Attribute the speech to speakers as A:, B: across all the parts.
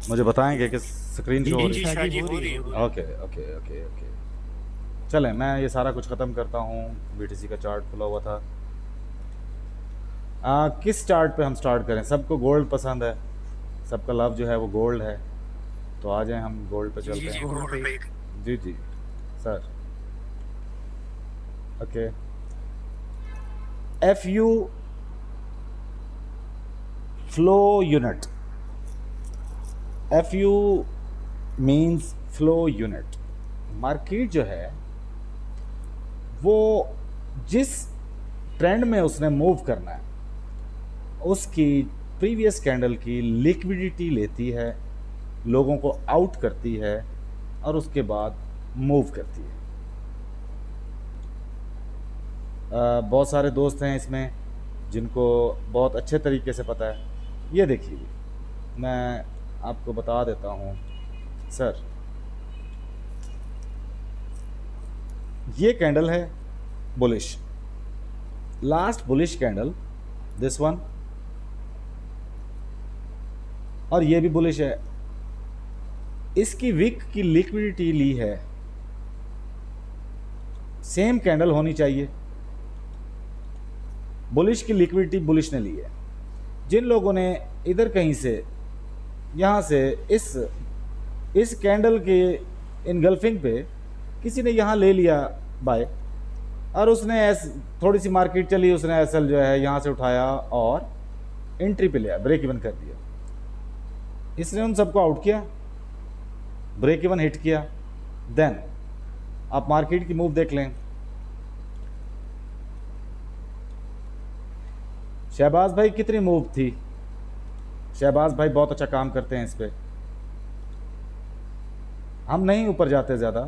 A: मुझे बताएंगे कि स्क्रीन शो हो
B: जी
A: रही
B: शाहजी हो रही है।
A: है? Okay okay okay okay. चलें, मैं ये सारा कुछ ख़त्म करता हूँ। बीटीसी का चार्ट खुला हुआ था। किस चार्ट पे हम स्टार्ट करें? सबको गोल्ड पसंद है, सबका लव जो है वो गोल्ड है, तो आ जाएं हम गोल्ड पे चलते
B: जी
A: हैं।
B: गोल्ड पे।
A: जी जी sir. Okay. F U flow unit. F U means flow unit. Market जो है वो जिस ट्रेंड में उसने मूव करना है उसकी प्रीवियस कैंडल की लिक्विडिटी लेती है, लोगों को आउट करती है और उसके बाद मूव करती है। बहुत सारे दोस्त हैं इसमें जिनको बहुत अच्छे तरीके से पता है। ये देखिए, मैं आपको बता देता हूँ सर। ये कैंडल है bullish, last bullish candle, this one, और ये भी बुलिश है। इसकी विक की लिक्विडिटी ली है, सेम कैंडल होनी चाहिए। बुलिश की लिक्विडिटी बुलिश ने ली है। जिन लोगों ने इधर कहीं से यहाँ से इस कैंडल के इनगल्फिंग पे किसी ने यहाँ ले लिया बाय, और उसने थोड़ी सी मार्केट चली, उसने एसएल जो है यहाँ से उठाया और एंट्री पे लिया, ब्रेक इवन कर दिया। इसने उन सबको आउट किया, ब्रेक इवन हिट किया। देन आप मार्केट की मूव देख लें। शहबाज भाई कितनी मूव थी? शहबाज भाई बहुत अच्छा काम करते हैं इस पर। हम नहीं ऊपर जाते ज़्यादा।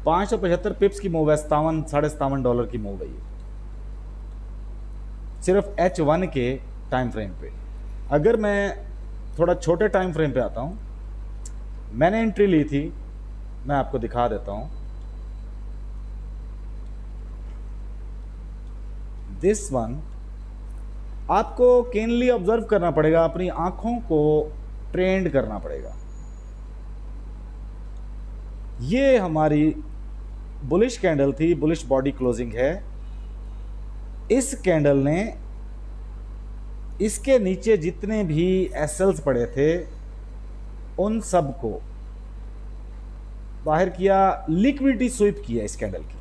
A: 575 पिप्स की मूव है, $57.57 की मूव है ये, सिर्फ H1 के टाइम फ्रेम पे। अगर मैं थोड़ा छोटे टाइम फ्रेम पे आता हूँ, मैंने एंट्री ली थी, मैं आपको दिखा देता हूँ। दिस वन आपको केनली ऑब्जर्व करना पड़ेगा, अपनी आंखों को ट्रेंड करना पड़ेगा। ये हमारी बुलिश कैंडल थी, बुलिश बॉडी क्लोजिंग है। इस कैंडल ने इसके नीचे जितने भी एसएल्स पड़े थे उन सब को बाहर किया, लिक्विडिटी स्वीप किया इस कैंडल की।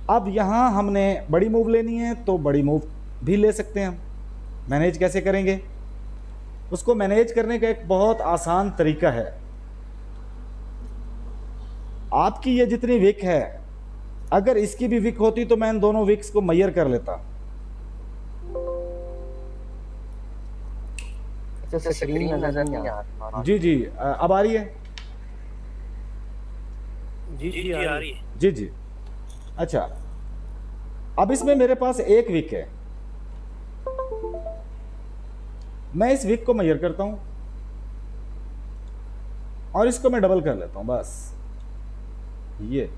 A: अब यहां हमने बड़ी मूव लेनी है तो बड़ी मूव भी ले सकते हैं हम। मैनेज कैसे करेंगे? उसको मैनेज करने का एक बहुत आसान तरीका है। आपकी ये जितनी विक है, अगर इसकी भी विक होती तो मैं इन दोनों विक्स को मैयर कर लेता।
C: अच्छा स्क्रीन नजर नहीं आ रही।
A: जी जी, अब आ रही है?
B: जी आ रही है।
A: जी जी। अच्छा, अब इसमें मेरे पास एक विक है, मैं इस विक को मैयर करता हूं और इसको मैं डबल कर लेता हूं, बस ये।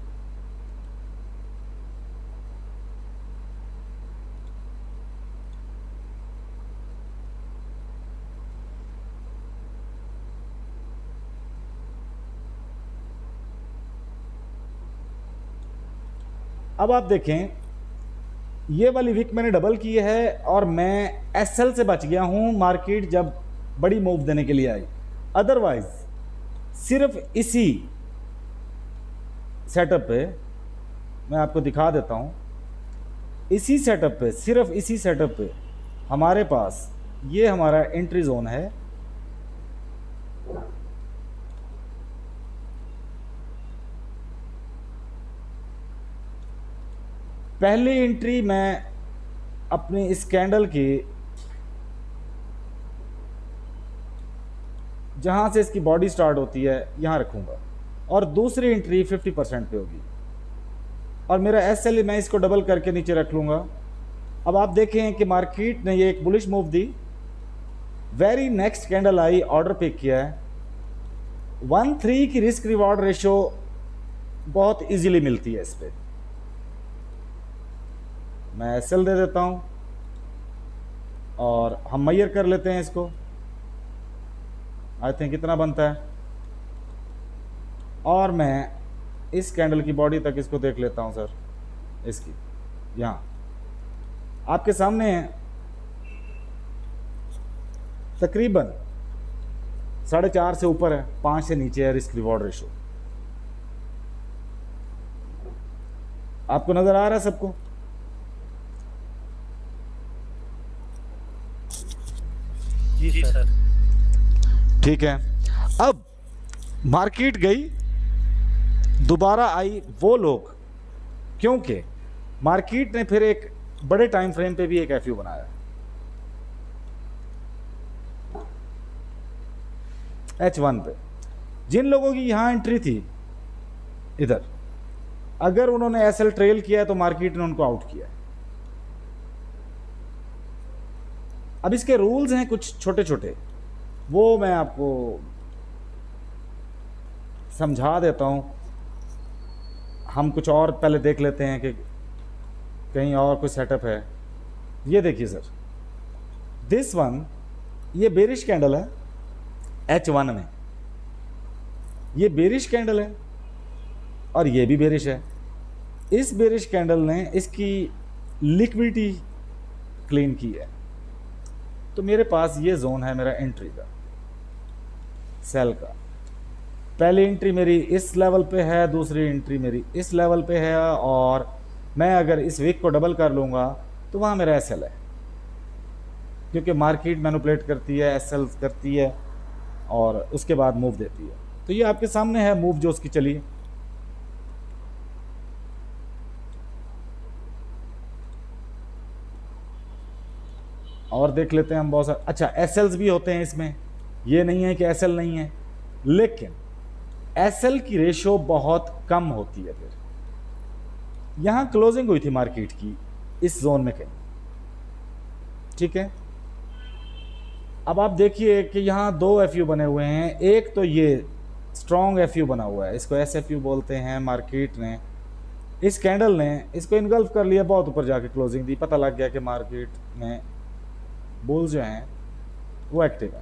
A: अब आप देखें, ये वाली विक मैंने डबल की है और मैं एसएल से बच गया हूं मार्केट जब बड़ी मूव देने के लिए आई। अदरवाइज सिर्फ इसी सेटअप पे, मैं आपको दिखा देता हूं, इसी सेटअप पे, सिर्फ इसी सेटअप पे हमारे पास ये हमारा एंट्री जोन है। पहली एंट्री मैं अपनी इस कैंडल की, जहां से इसकी बॉडी स्टार्ट होती है, यहां रखूंगा और दूसरी एंट्री 50% पे होगी और मेरा एसएल मैं इसको डबल करके नीचे रख लूंगा। अब आप देखें कि मार्केट ने ये एक बुलिश मूव दी, वेरी नेक्स्ट कैंडल आई, ऑर्डर पिक किया है। 1-3 की रिस्क रिवॉर्ड रेशो बहुत इजीली मिलती है इस पे। मैं एसएल दे देता हूं, और हम मैयर कर लेते हैं इसको, आई थिंक कितना बनता है, और मैं इस कैंडल की बॉडी तक इसको देख लेता हूं सर। इसकी यहाँ आपके सामने है, तकरीबन 4.5 से ऊपर है, 5 से नीचे है रिस्क रिवॉर्ड रेशो। आपको नजर आ रहा है सबको?
B: जी सर।
A: ठीक है। अब मार्केट गई, दोबारा आई वो लोग, क्योंकि मार्केट ने फिर एक बड़े टाइम फ्रेम पे भी एक एफयू बनाया, H1 पे। जिन लोगों की यहां एंट्री थी इधर, अगर उन्होंने एसएल ट्रेल किया है तो मार्केट ने उनको आउट किया है। अब इसके रूल्स हैं कुछ छोटे छोटे, वो मैं आपको समझा देता हूं। हम कुछ और पहले देख लेते हैं कि कहीं और कोई सेटअप है। ये देखिए सर, दिस वन, ये बेरिश कैंडल है H1 में, ये बेरिश कैंडल है और ये भी बेरिश है। इस बेरिश कैंडल ने इसकी लिक्विडिटी क्लीन की है, तो मेरे पास ये जोन है मेरा एंट्री का, सेल का। पहली एंट्री मेरी इस लेवल पे है, दूसरी एंट्री मेरी इस लेवल पे है, और मैं अगर इस वीक को डबल कर लूँगा तो वहाँ मेरा एसएल है, क्योंकि मार्केट मैनिपुलेट करती है, एसएल करती है और उसके बाद मूव देती है। तो ये आपके सामने है मूव जो उसकी चली है। और देख लेते हैं हम बहुत सारे। अच्छा, एसएल्स भी होते हैं इसमें, ये नहीं है कि एसएल नहीं है, लेकिन एसएल की रेशो बहुत कम होती है। फिर यहां क्लोजिंग हुई थी मार्केट की इस जोन में कहीं, ठीक है। अब आप देखिए कि यहां 2 एफयू बने हुए हैं। एक तो ये स्ट्रॉन्ग एफयू बना हुआ है, इसको एसएफयू बोलते हैं। मार्केट ने, इस कैंडल ने इसको इनगल्फ कर लिया, बहुत ऊपर जाके क्लोजिंग दी, पता लग गया कि मार्केट में बुल्स जो हैं वो एक्टिव है।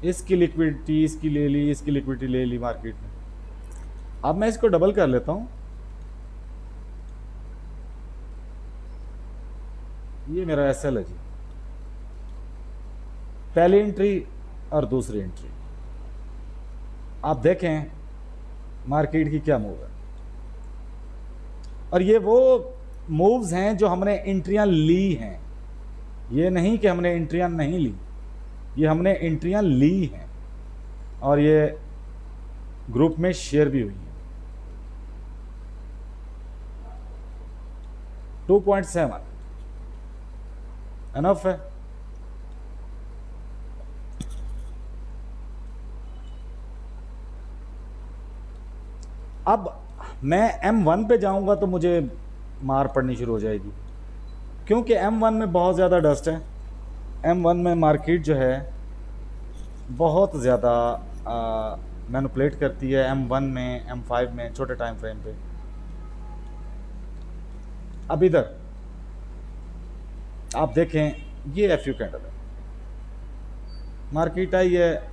A: इसकी लिक्विडिटी इसकी ले ली, इसकी लिक्विडिटी ले ली मार्केट ने। अब मैं इसको डबल कर लेता हूं, ये मेरा एसएल है जी, पहली एंट्री और दूसरी एंट्री। आप देखें मार्केट की क्या मूव है, और ये वो मूव्स हैं जो हमने एंट्रियां ली हैं। ये नहीं कि हमने एंट्रियां नहीं ली, ये हमने एंट्रियां ली हैं, और ये ग्रुप में शेयर भी हुई हैं। 2.7 एनफ है। अब मैं M1 पे जाऊंगा तो मुझे मार पड़नी शुरू हो जाएगी, क्योंकि M1 में बहुत ज़्यादा डस्ट है। M1 में मार्केट जो है बहुत ज़्यादा मैनिपुलेट करती है, M1 में, M5 में, छोटे टाइम फ्रेम पे। अब इधर आप देखें, ये एफयू कैंडल है, मार्केट आई है,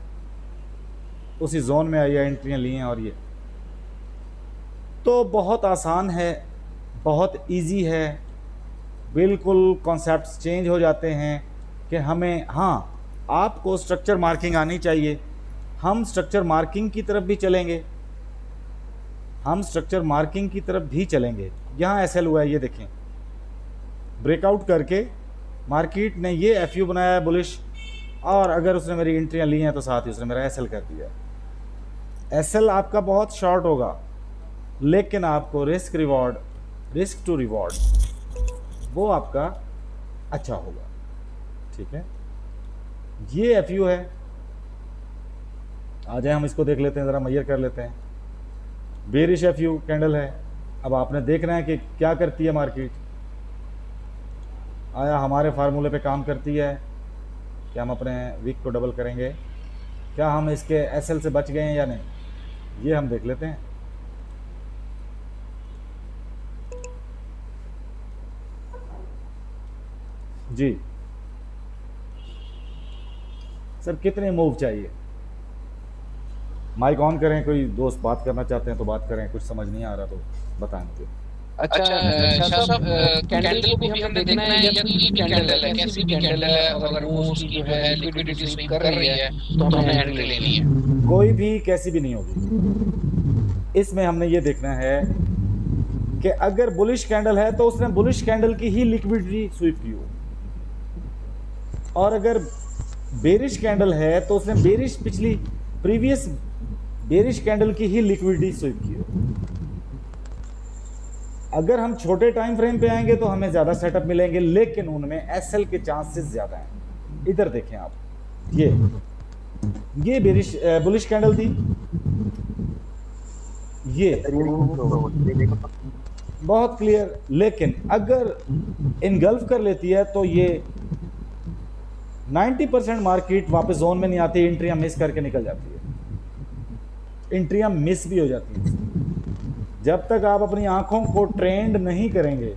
A: उसी जोन में आई है, एंट्रियां ली हैं, और ये तो बहुत आसान है, बहुत इजी है, बिल्कुल कॉन्सेप्ट्स चेंज हो जाते हैं कि हमें, हाँ, आपको स्ट्रक्चर मार्किंग आनी चाहिए। हम स्ट्रक्चर मार्किंग की तरफ भी चलेंगे, हम स्ट्रक्चर मार्किंग की तरफ भी चलेंगे। यहाँ एसएल हुआ है, ये देखें, ब्रेकआउट करके मार्केट ने ये एफयू बनाया है बुलिश, और अगर उसने मेरी एंट्रियां ली हैं तो साथ ही उसने मेरा एसएल कर दिया। एसएल आपका बहुत शॉर्ट होगा, लेकिन आपको risk reward, risk to reward, वो आपका अच्छा होगा, ठीक है। ये एफयू है। आ जाए हम इसको देख लेते हैं, ज़रा मैयर कर लेते हैं। बेरिश एफयू कैंडल है। अब आपने देखना है कि क्या करती है मार्केट, आया हमारे फार्मूले पे काम करती है कि हम अपने वीक को डबल करेंगे, क्या हम इसके एसएल से बच गए हैं या नहीं, ये हम देख लेते हैं। जी सर, कितने मूव चाहिए? माइक ऑन करें, कोई दोस्त बात करना चाहते हैं तो बात करें, कुछ समझ नहीं आ रहा तो बताएं मुझे।
C: अच्छा शाह साहब, कैंडल को भी हमें देखना है या कोई भी कैंडल है, कैसी भी कैंडल है, अगर वो उसकी जो है लिक्विडिटी स्वीप कर रही है तो हमें एंट्री लेनी है।
A: कोई भी कैसी भी नहीं होगी। इसमें हमने ये देखना है कि अगर बुलिश कैंडल है तो उसने बुलिश कैंडल की ही लिक्विडिटी स्वीप की हो, और अगर बेरिश कैंडल है तो उसने बेरिश पिछली प्रीवियस बेरिश कैंडल की ही लिक्विडिटी स्वीप की हो। अगर हम छोटे टाइम फ्रेम पे आएंगे तो हमें ज़्यादा सेटअप मिलेंगे, लेकिन उनमें एसएल के चांसेस ज़्यादा हैं। इधर देखें आप, ये बेरिश बुलिश कैंडल थी, ये बहुत क्लियर, लेकिन अगर इनगल्फ कर लेती है तो ये 90% मार्केट वापस जोन में नहीं आती, एंट्रियां मिस करके निकल जाती है, एंट्रियां मिस भी हो जाती हैं। जब तक आप अपनी आंखों को ट्रेंड नहीं करेंगे,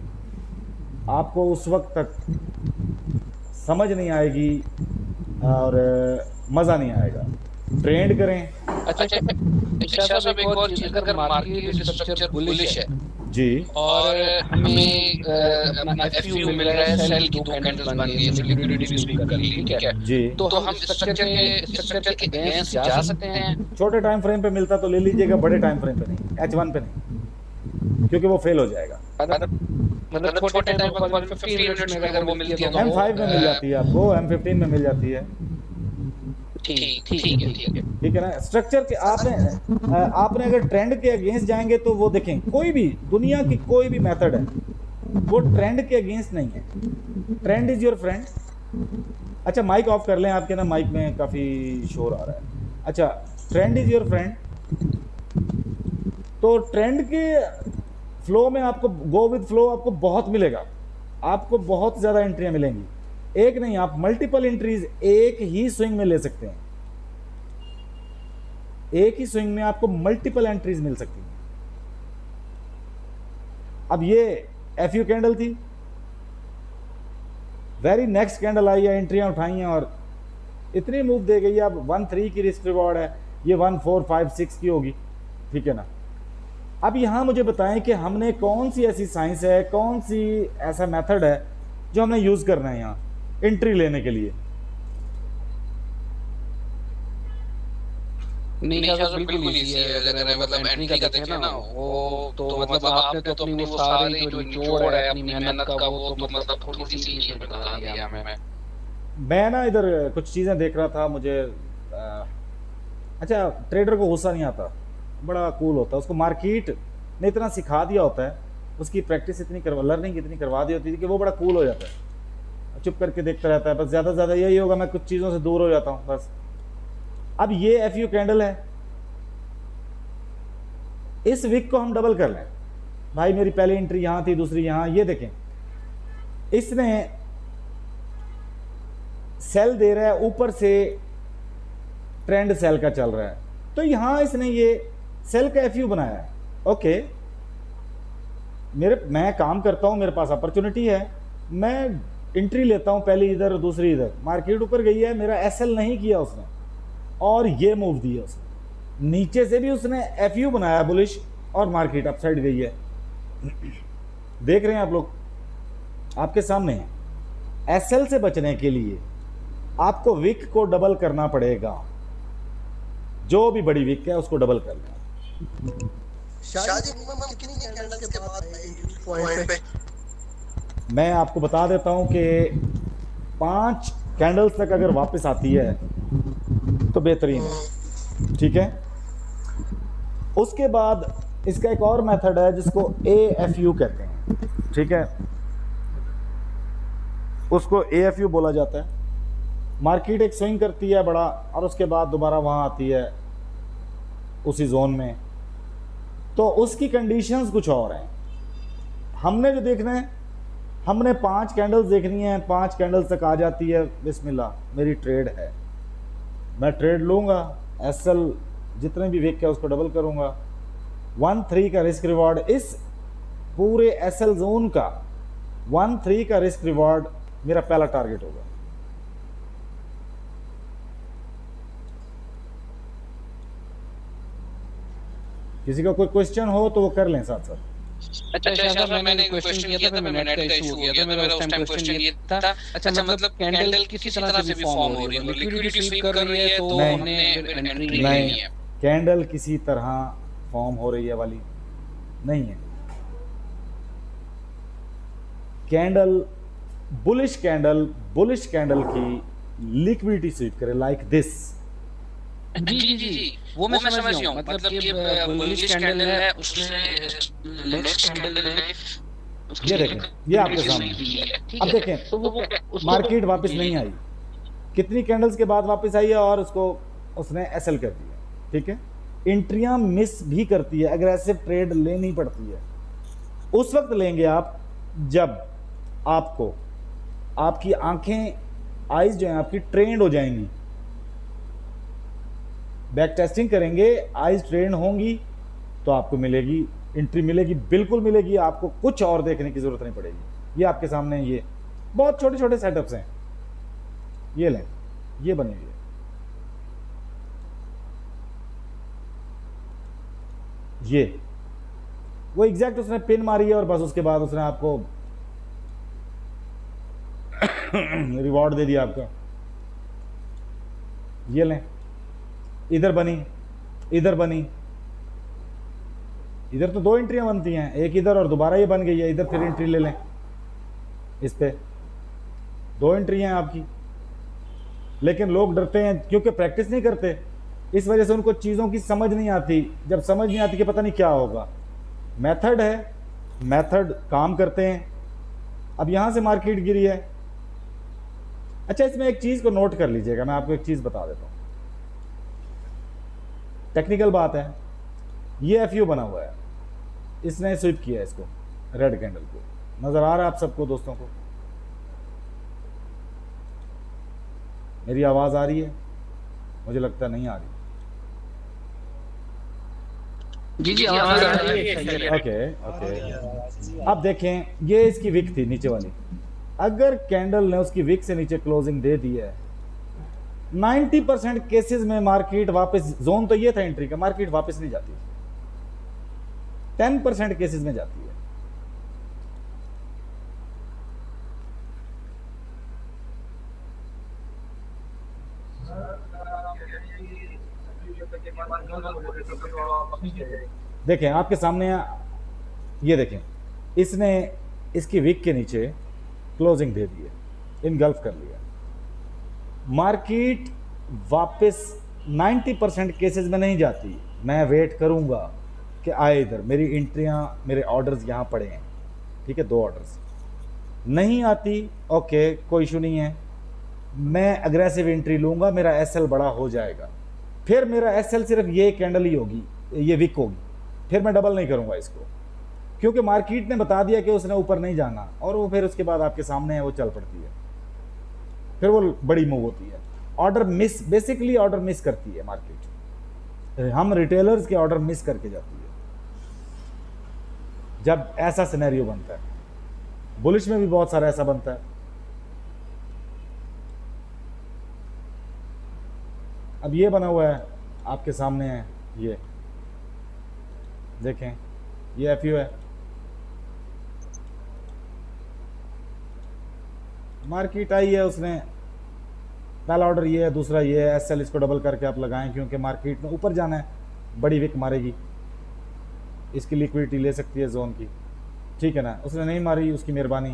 A: आपको उस वक्त तक समझ नहीं आएगी और मज़ा नहीं आएगा। ट्रेंड करें।
C: अच्छा शाह साहब, एक और चीज, अगर मार्केट स्ट्रक्चर बुलिश है
A: जी,
C: और हमें अपना एफयू मिल रहा है, सेल की दो कैंडल्स बन गई है, लिक्विडिटी स्वीप कर ली, ठीक है,
A: जी,
C: तो हम स्ट्रक्चर के अगेंस्ट जा सकते हैं।
A: छोटे टाइम फ्रेम पे मिलता तो ले लीजिएगा, बड़े टाइम फ्रेम पे नहीं, H1 पे नहीं, क्योंकि वो फेल हो जाएगा।
C: मतलब छोटे टाइम पर 15 मिनट्स में अगर वो मिलती है तो
A: M5 में मिल जाती है आपको, M15 में मिल जाती है।
C: ठीक
A: है ना। स्ट्रक्चर के आपने अगर ट्रेंड के अगेंस्ट जाएंगे तो वो देखें, कोई भी दुनिया की कोई भी मेथड है वो ट्रेंड के अगेंस्ट नहीं है। Trend is your friend. अच्छा, माइक ऑफ कर लें, आपके ना माइक में काफ़ी शोर आ रहा है। अच्छा, ट्रेंड इज योर फ्रेंड, तो ट्रेंड के फ्लो में आपको गो विद फ्लो आपको बहुत मिलेगा, आपको बहुत ज़्यादा एंट्रियां मिलेंगी। एक नहीं, आप मल्टीपल एंट्रीज एक ही स्विंग में ले सकते हैं, एक ही स्विंग में आपको मल्टीपल एंट्रीज मिल सकती हैं। अब ये एफयू कैंडल थी, वेरी नेक्स्ट कैंडल आई है, एंट्रियां उठाई हैं और इतनी मूव दे गई है। अब 1-3 की रिस्क रिवॉर्ड है, ये 1-4-5-6 की होगी, ठीक है ना। अब यहां मुझे बताएं कि हमने कौन सी ऐसी साइंस है, कौन सी ऐसा मेथड है जो हमने यूज करना है यहां एंट्री लेने के लिए।
C: नहीं बिल्कुल इजी है। अगर मतलब एंट्री का देखें ना, वो तो मतलब आपने तो अपनी वो सारी जो निचोड़ है अपनी मेहनत का, वो तो मतलब थोड़ी सी चीज बता दिया हमें।
A: मैं ना इधर कुछ चीज़ें देख रहा था, मुझे अच्छा, ट्रेडर को गुस्सा नहीं आता, बड़ा कूल होता है, उसको मार्केट ने इतना सिखा दिया होता है, उसकी प्रैक्टिस इतनी लर्निंग इतनी करवा दी होती है कि वो बड़ा कूल हो जाता है, चुप करके देखता रहता है। बस ज़्यादा से ज़्यादा यही होगा, मैं कुछ चीज़ों से दूर हो जाता हूँ बस। अब ये एफयू कैंडल है, इस विक को हम डबल कर लें भाई। मेरी पहली एंट्री यहाँ थी, दूसरी यहाँ, ये देखें इसने सेल दे रहा है, ऊपर से ट्रेंड सेल का चल रहा है, तो यहां इसने ये सेल का एफयू बनाया है। ओके, मैं काम करता हूं, मेरे पास अपॉर्चुनिटी है, मैं एंट्री लेता हूं, पहली इधर दूसरी इधर, मार्केट ऊपर गई है, मेरा एसएल नहीं किया उसने और ये मूव दिया उसने, नीचे से भी उसने एफयू बनाया बुलिश और मार्केट अपसाइड गई है। देख रहे हैं आप लोग, आपके सामने है। एसएल से बचने के लिए आपको विक को डबल करना पड़ेगा, जो भी बड़ी विक है उसको डबल कर लें। मैं आपको बता देता हूं कि 5 कैंडल्स तक अगर वापस आती है तो बेहतरीन है, ठीक है। उसके बाद इसका एक और मेथड है जिसको AFU कहते हैं, ठीक है, उसको AFU बोला जाता है। मार्केट एक स्विंग करती है बड़ा और उसके बाद दोबारा वहाँ आती है उसी जोन में, तो उसकी कंडीशंस कुछ और हैं। हमने जो देखना है, हमने 5 कैंडल्स देखनी है, 5 कैंडल्स तक आ जाती है, बिस्मिल्लाह मेरी ट्रेड है, मैं ट्रेड लूँगा, एसएल जितने भी विक है उसको डबल करूँगा। 1-3 का रिस्क रिवॉर्ड, इस पूरे एसएल जोन का 1-3 का रिस्क रिवॉर्ड मेरा पहला टारगेट होगा। किसी का कोई क्वेश्चन हो तो वो कर लें साथ साथ।
C: अच्छा शाह साहब, मैंने एक क्वेश्चन किया था, फिर नेट का इशू हो गया था मेरा। उस टाइम क्वेश्चन ये था, अच्छा मतलब कैंडल किसी तरह से भी फॉर्म हो रही है, लिक्विडिटी स्वीप कर रही है, तो
A: नहीं।
C: हमने फिर एंट्री
A: नहीं,
C: लेनी है।
A: कैंडल किसी तरह फॉर्म हो रही है वाली नहीं है। कैंडल बुलिश कैंडल की लिक्विडिटी स्वीप करे लाइक दिस।
C: जी जी जी, वो मैं समझ गया हूँ। मतलब कि बुलिश कैंडल है, उसने नेक्स्ट कैंडल है,
A: ये देखें, ये आपके सामने। अब देखें
C: तो वो
A: मार्केट वापस नहीं आई, कितनी कैंडल्स के बाद वापस आई है और उसको उसने एसएल कर दिया। ठीक है, एंट्रियां मिस भी करती है, एग्रेसिव ट्रेड लेनी पड़ती है। उस वक्त लेंगे आप जब आपको आपकी आंखें, आईज जो है आपकी ट्रेंड हो जाएंगी। बैक टेस्टिंग करेंगे, आईज ट्रेंड होंगी तो आपको मिलेगी एंट्री, मिलेगी, बिल्कुल मिलेगी। आपको कुछ और देखने की जरूरत नहीं पड़ेगी। ये आपके सामने, ये बहुत छोटे छोटे सेटअप्स हैं। ये लें, ये बनी हुई है। ये वो एग्जैक्ट उसने पिन मारी है और बस उसके बाद उसने आपको रिवॉर्ड दे दिया आपका। ये लें, इधर बनी, इधर बनी, इधर तो दो एंट्रियां बनती हैं, एक इधर और दोबारा ये बन गई है इधर, फिर एंट्री ले लें। इस पे दो एंट्री हैं आपकी। लेकिन लोग डरते हैं क्योंकि प्रैक्टिस नहीं करते, इस वजह से उनको चीज़ों की समझ नहीं आती। जब समझ नहीं आती कि पता नहीं क्या होगा, मेथड है, मेथड काम करते हैं। अब यहां से मार्केट गिरी है। अच्छा, इसमें एक चीज़ को नोट कर लीजिएगा, मैं आपको एक चीज़ बता देता हूँ, टेक्निकल बात है। ये एफयू बना हुआ है, इसने स्विप किया है इसको, रेड कैंडल को। नजर आ रहा है आप सबको दोस्तों को? मेरी आवाज आ रही है? मुझे लगता नहीं आ रही।
C: जी जी, आवाज आ रही है।
A: ओके ओके, अब देखें, ये इसकी विक थी नीचे वाली। अगर कैंडल ने उसकी विक से नीचे क्लोजिंग दे दी है, 90% केसेस में मार्केट वापस, जोन तो ये था एंट्री का, मार्केट वापस नहीं जाती। 10% केसेस में जाती है। देखें आपके सामने, ये देखें, इसने इसकी विक के नीचे क्लोजिंग दे दी है, इनगल्फ कर लिया। मार्केट वापस 90% केसेस में नहीं जाती। मैं वेट करूंगा कि आए इधर, मेरी एंट्रियां, मेरे ऑर्डर्स यहाँ पड़े हैं, ठीक है, 2 ऑर्डर्स नहीं आती, ओके कोई इशू नहीं है, मैं अग्रेसिव एंट्री लूंगा, मेरा एसएल बड़ा हो जाएगा। फिर मेरा एसएल सिर्फ ये कैंडल ही होगी, ये विक होगी, फिर मैं डबल नहीं करूंगा इसको, क्योंकि मार्केट ने बता दिया कि उसने ऊपर नहीं जाना, और वो फिर उसके बाद आपके सामने है, वो चल पड़ती है, फिर वो बड़ी मूव होती है। Order miss, basically order miss करती है मार्केट, हम रिटेलर्स के ऑर्डर मिस करके जाती है जब ऐसा सिनेरियो बनता है। बुलिश में भी बहुत सारा ऐसा बनता है। अब ये बना हुआ है आपके सामने है, ये देखें, ये एफयू है। मार्केट आई है, उसने पहला ऑर्डर ये है, दूसरा ये है, एसएल इसको डबल करके आप लगाएं, क्योंकि मार्केट में ऊपर जाना है, बड़ी विक मारेगी, इसकी लिक्विडिटी ले सकती है जोन की, ठीक है ना। उसने नहीं मारी, उसकी मेहरबानी,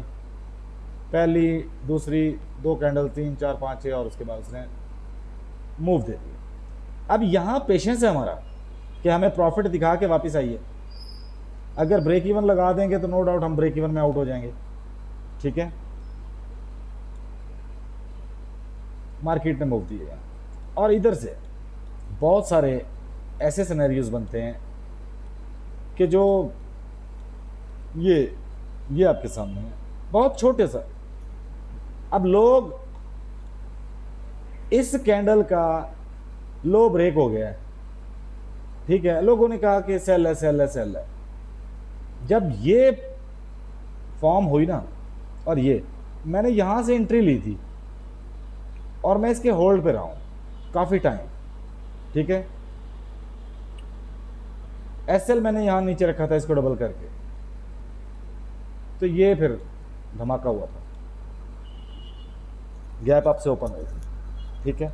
A: पहली दूसरी 2 कैंडल 3 4 5 6 और उसके बाद उसने मूव दे दिया। अब यहाँ पेशेंस है हमारा कि हमें प्रॉफिट दिखा के वापस आइए। अगर ब्रेक इवन लगा देंगे तो नो डाउट हम ब्रेक इवन में आउट हो जाएंगे, ठीक है। मार्केट ने मूव दिया, और इधर से बहुत सारे ऐसे सिनेरियोज बनते हैं कि जो ये आपके सामने है, बहुत छोटे सा। अब लोग, इस कैंडल का लो ब्रेक हो गया है, ठीक है, लोगों ने कहा कि सेल है सेल है सेल है। जब ये फॉर्म हुई ना, और ये मैंने यहाँ से एंट्री ली थी और मैं इसके होल्ड पे रहा हूँ काफ़ी टाइम, ठीक है। एसएल मैंने यहाँ नीचे रखा था इसको डबल करके, तो ये फिर धमाका हुआ था, गैप अप से ओपन हुई थी, ठीक है।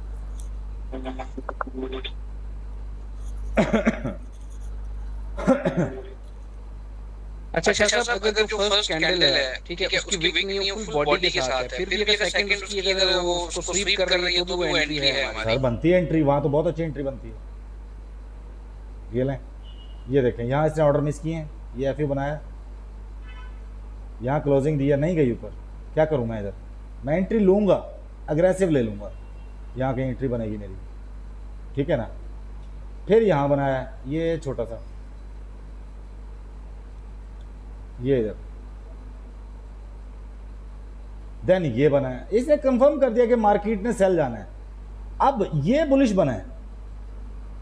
C: अच्छा शाह साहब, अगर जो फर्स्ट कैंडल है, ठीक है, उसकी विक नहीं है, फुल बॉडी के साथ है, फिर भी अगर सेकंड उसकी अगर वो उसको स्वीप कर रही है तो वो एंट्री है हमारी।
A: सर बनती है एंट्री, वहाँ तो बहुत अच्छी एंट्री बनती है। ये लें, ये देखें, यहाँ इसने ऑर्डर मिस किए हैं, ये एफ बनाया, यहाँ क्लोजिंग दिया, नहीं गई ऊपर, क्या करूँ मैं इधर? मैं एंट्री लूँगा, अग्रेसिव ले लूँगा, यहाँ कहीं एंट्री बनेगी मेरी, ठीक है ना। फिर यहाँ बनाया ये छोटा सा, ये इधर, देन ये बनाया, इसने कंफर्म कर दिया कि मार्केट ने सेल जाना है। अब ये बुलिश बना है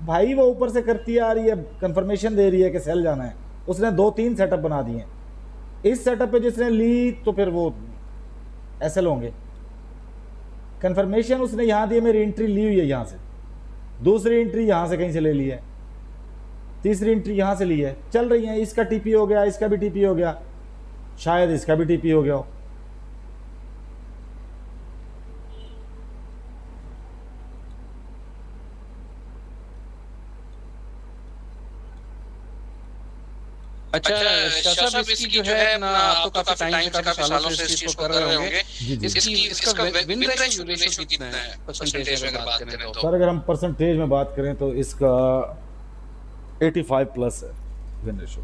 A: भाई, वो ऊपर से करती आ रही है, कंफर्मेशन दे रही है कि सेल जाना है। उसने 2-3 सेटअप बना दिए, इस सेटअप पे जिसने ली तो फिर वो एसएल होंगे। कंफर्मेशन उसने यहाँ दी, मेरी एंट्री ली हुई है यहाँ से, दूसरी एंट्री यहाँ से कहीं से ले ली है, तीसरी एंट्री यहाँ से ली है, चल रही है। इसका टीपी हो गया, इसका भी टीपी हो गया, शायद इसका भी टीपी हो गया हो।
C: अच्छा शाह साहब, इसकी जो है अपना आप तो काफी टाइम से, काफी सालों से इस चीज को कर रहे होंगे, इसका विन रेशियो कितना है परसेंटेज में अगर बात करें तो?
A: सर अगर हम परसेंटेज में बात करें तो इसका 85 प्लस है विन रेशियो।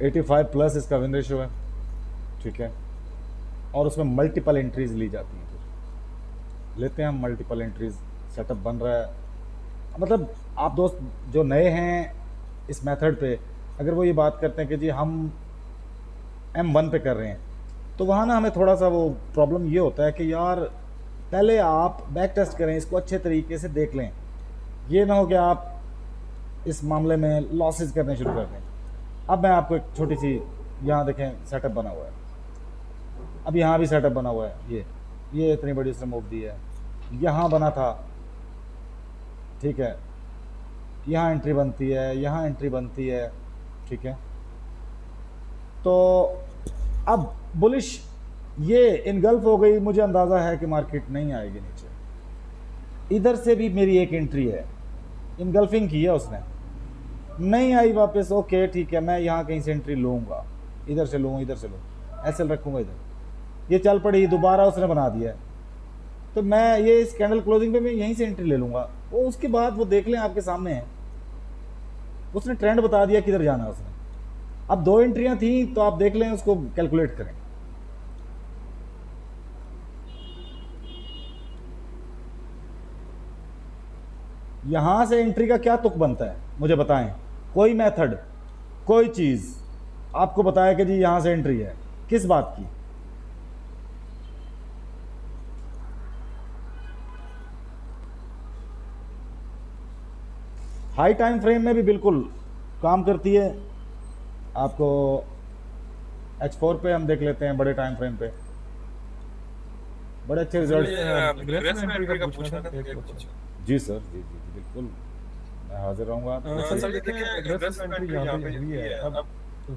A: $85 प्लस इसका विन रेशियो है, ठीक है। और उसमें मल्टीपल एंट्रीज ली जाती हैं, फिर लेते हैं हम मल्टीपल एंट्रीज, सेटअप बन रहा है। मतलब आप दोस्त जो नए हैं इस मेथड पे, अगर वो ये बात करते हैं कि जी हम M1 पे कर रहे हैं, तो वहाँ ना हमें थोड़ा सा वो प्रॉब्लम ये होता है कि यार पहले आप बैक टेस्ट करें, इसको अच्छे तरीके से देख लें, ये ना हो कि आप इस मामले में लॉसेस करने शुरू कर दें। अब मैं आपको एक छोटी सी, यहाँ देखें सेटअप बना हुआ है, अब यहाँ भी सेटअप बना हुआ है, ये इतनी बड़ी उसने मूव दी है, यहाँ बना था, ठीक है, यहाँ एंट्री बनती है, यहाँ एंट्री बनती है, ठीक है। तो अब बुलिश ये इनगल्फ हो गई, मुझे अंदाज़ा है कि मार्केट नहीं आएगी नीचे। इधर से भी मेरी एक एंट्री है, इनगल्फिंग की है उसने, नहीं आई वापस, ओके ठीक है, मैं यहाँ कहीं से एंट्री लूँगा, इधर से लूँ, इधर से लूँ, ऐसे रखूँगा इधर, ये चल पड़ी, दोबारा उसने बना दिया है, तो मैं ये इस कैंडल क्लोजिंग पे मैं यहीं से एंट्री ले लूँगा। वो उसके बाद वो देख लें, आपके सामने है, उसने ट्रेंड बता दिया किधर जाना है उसने। अब 2 एंट्रियाँ थी, तो आप देख लें, उसको कैलकुलेट करें। यहाँ से एंट्री का क्या तुक बनता है मुझे बताएं, कोई मेथड, कोई चीज़ आपको बताया कि जी यहाँ से एंट्री है, किस बात की? हाई टाइम फ्रेम में भी बिल्कुल काम करती है। आपको H4 पे हम देख लेते हैं, बड़े टाइम फ्रेम पे बड़े अच्छे रिजल्ट। जी सर, जी जी जी बिल्कुल, मैं हाजिर रहूँगा।
D: सर देखिए एग्रेसिव एंट्री यहाँ पे हुई है, अब